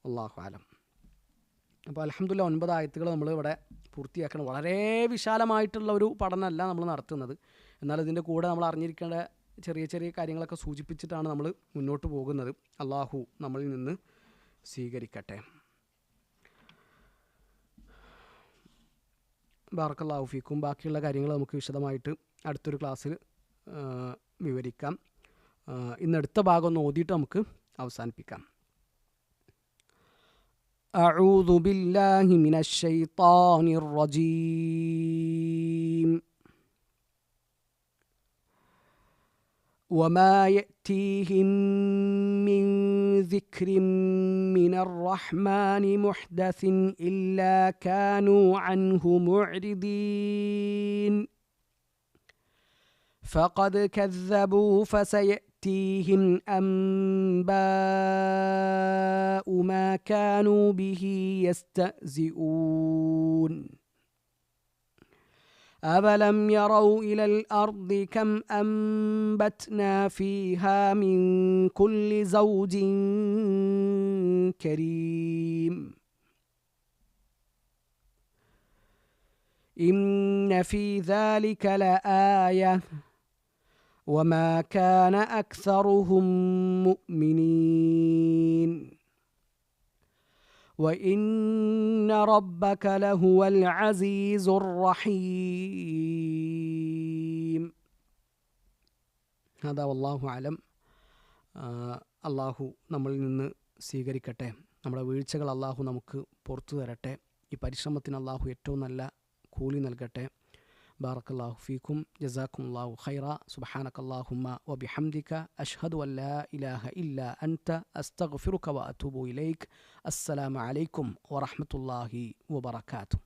അല്ലാഹു അലം. അപ്പോൾ അൽഹംദുലില്ലാഹ് 9 ആയത്തുകൾ നമ്മൾ ഇവിടെ പൂർത്തിയാക്കണം. വളരെ വിശാലമായിട്ടുള്ള ഒരു പഠനമല്ല നമ്മൾ നടത്തുന്നത്, എന്നാൽ ഇതിൻ്റെ കൂടെ നമ്മൾ അറിഞ്ഞിരിക്കേണ്ട ചെറിയ ചെറിയ കാര്യങ്ങളൊക്കെ സൂചിപ്പിച്ചിട്ടാണ് നമ്മൾ മുന്നോട്ട് പോകുന്നത്. അള്ളാഹു നമ്മളിൽ നിന്ന് സ്വീകരിക്കട്ടെ. ബാറക്കല്ലാഹു ഫീക്കും. ബാക്കിയുള്ള കാര്യങ്ങൾ നമുക്ക് വിശദമായിട്ട് അടുത്തൊരു ക്ലാസ്സിൽ വിവരിക്കാം. ഇന്നടുത്ത ഭാഗം ഒന്ന് ഓതിയിട്ട് നമുക്ക് അവസാനിപ്പിക്കാം. അഊദു ബില്ലാഹി മിനശ് ശൈത്താനിർ റജീം. وما يأتيهم من ذكر من الرحمن محدث إلا كانوا عنه معرضين فقد كذبوا فسيأتيهم أنباء ما كانوا به يستهزئون أَوَلَمْ يَرَوْا إِلَى الْأَرْضِ كَمْ أَنبَتْنَا فِيهَا مِنْ كُلِّ زَوْجٍ كَرِيمٍ إِنَّ فِي ذَلِكَ لَآيَةً وَمَا كَانَ أَكْثَرُهُم مُؤْمِنِينَ وَإِنَّ رَبَّكَ لَهُوَ الْعَزِيزُ الرَّحِيمُ. هذا والله أعلم. അള്ളാഹു നമ്മളിൽ നിന്ന് സ്വീകരിക്കട്ടെ. നമ്മുടെ വീഴ്ചകൾ അള്ളാഹു നമുക്ക് പുറത്തു തരട്ടെ. ഈ പരിശ്രമത്തിന് അള്ളാഹു ഏറ്റവും നല്ല കൂലി നൽകട്ടെ. ബാറക്കല്ലാഹു ഫീക്കും. ജസാക്കുമുല്ലാഹു ഖൈറ. സുബ്ഹാനക്കല്ലാഹുമ്മ വബിഹംദിക അഷ്ഹദു അൻ ലാ ഇലാഹ ഇല്ലാ അൻത അസ്തഗ്ഫിറുക വഅതൂബു ഇലൈക്. അസ്സലാമു അലൈക്കും വറഹ്മത്തുള്ളാഹി വബറകാതുഹു.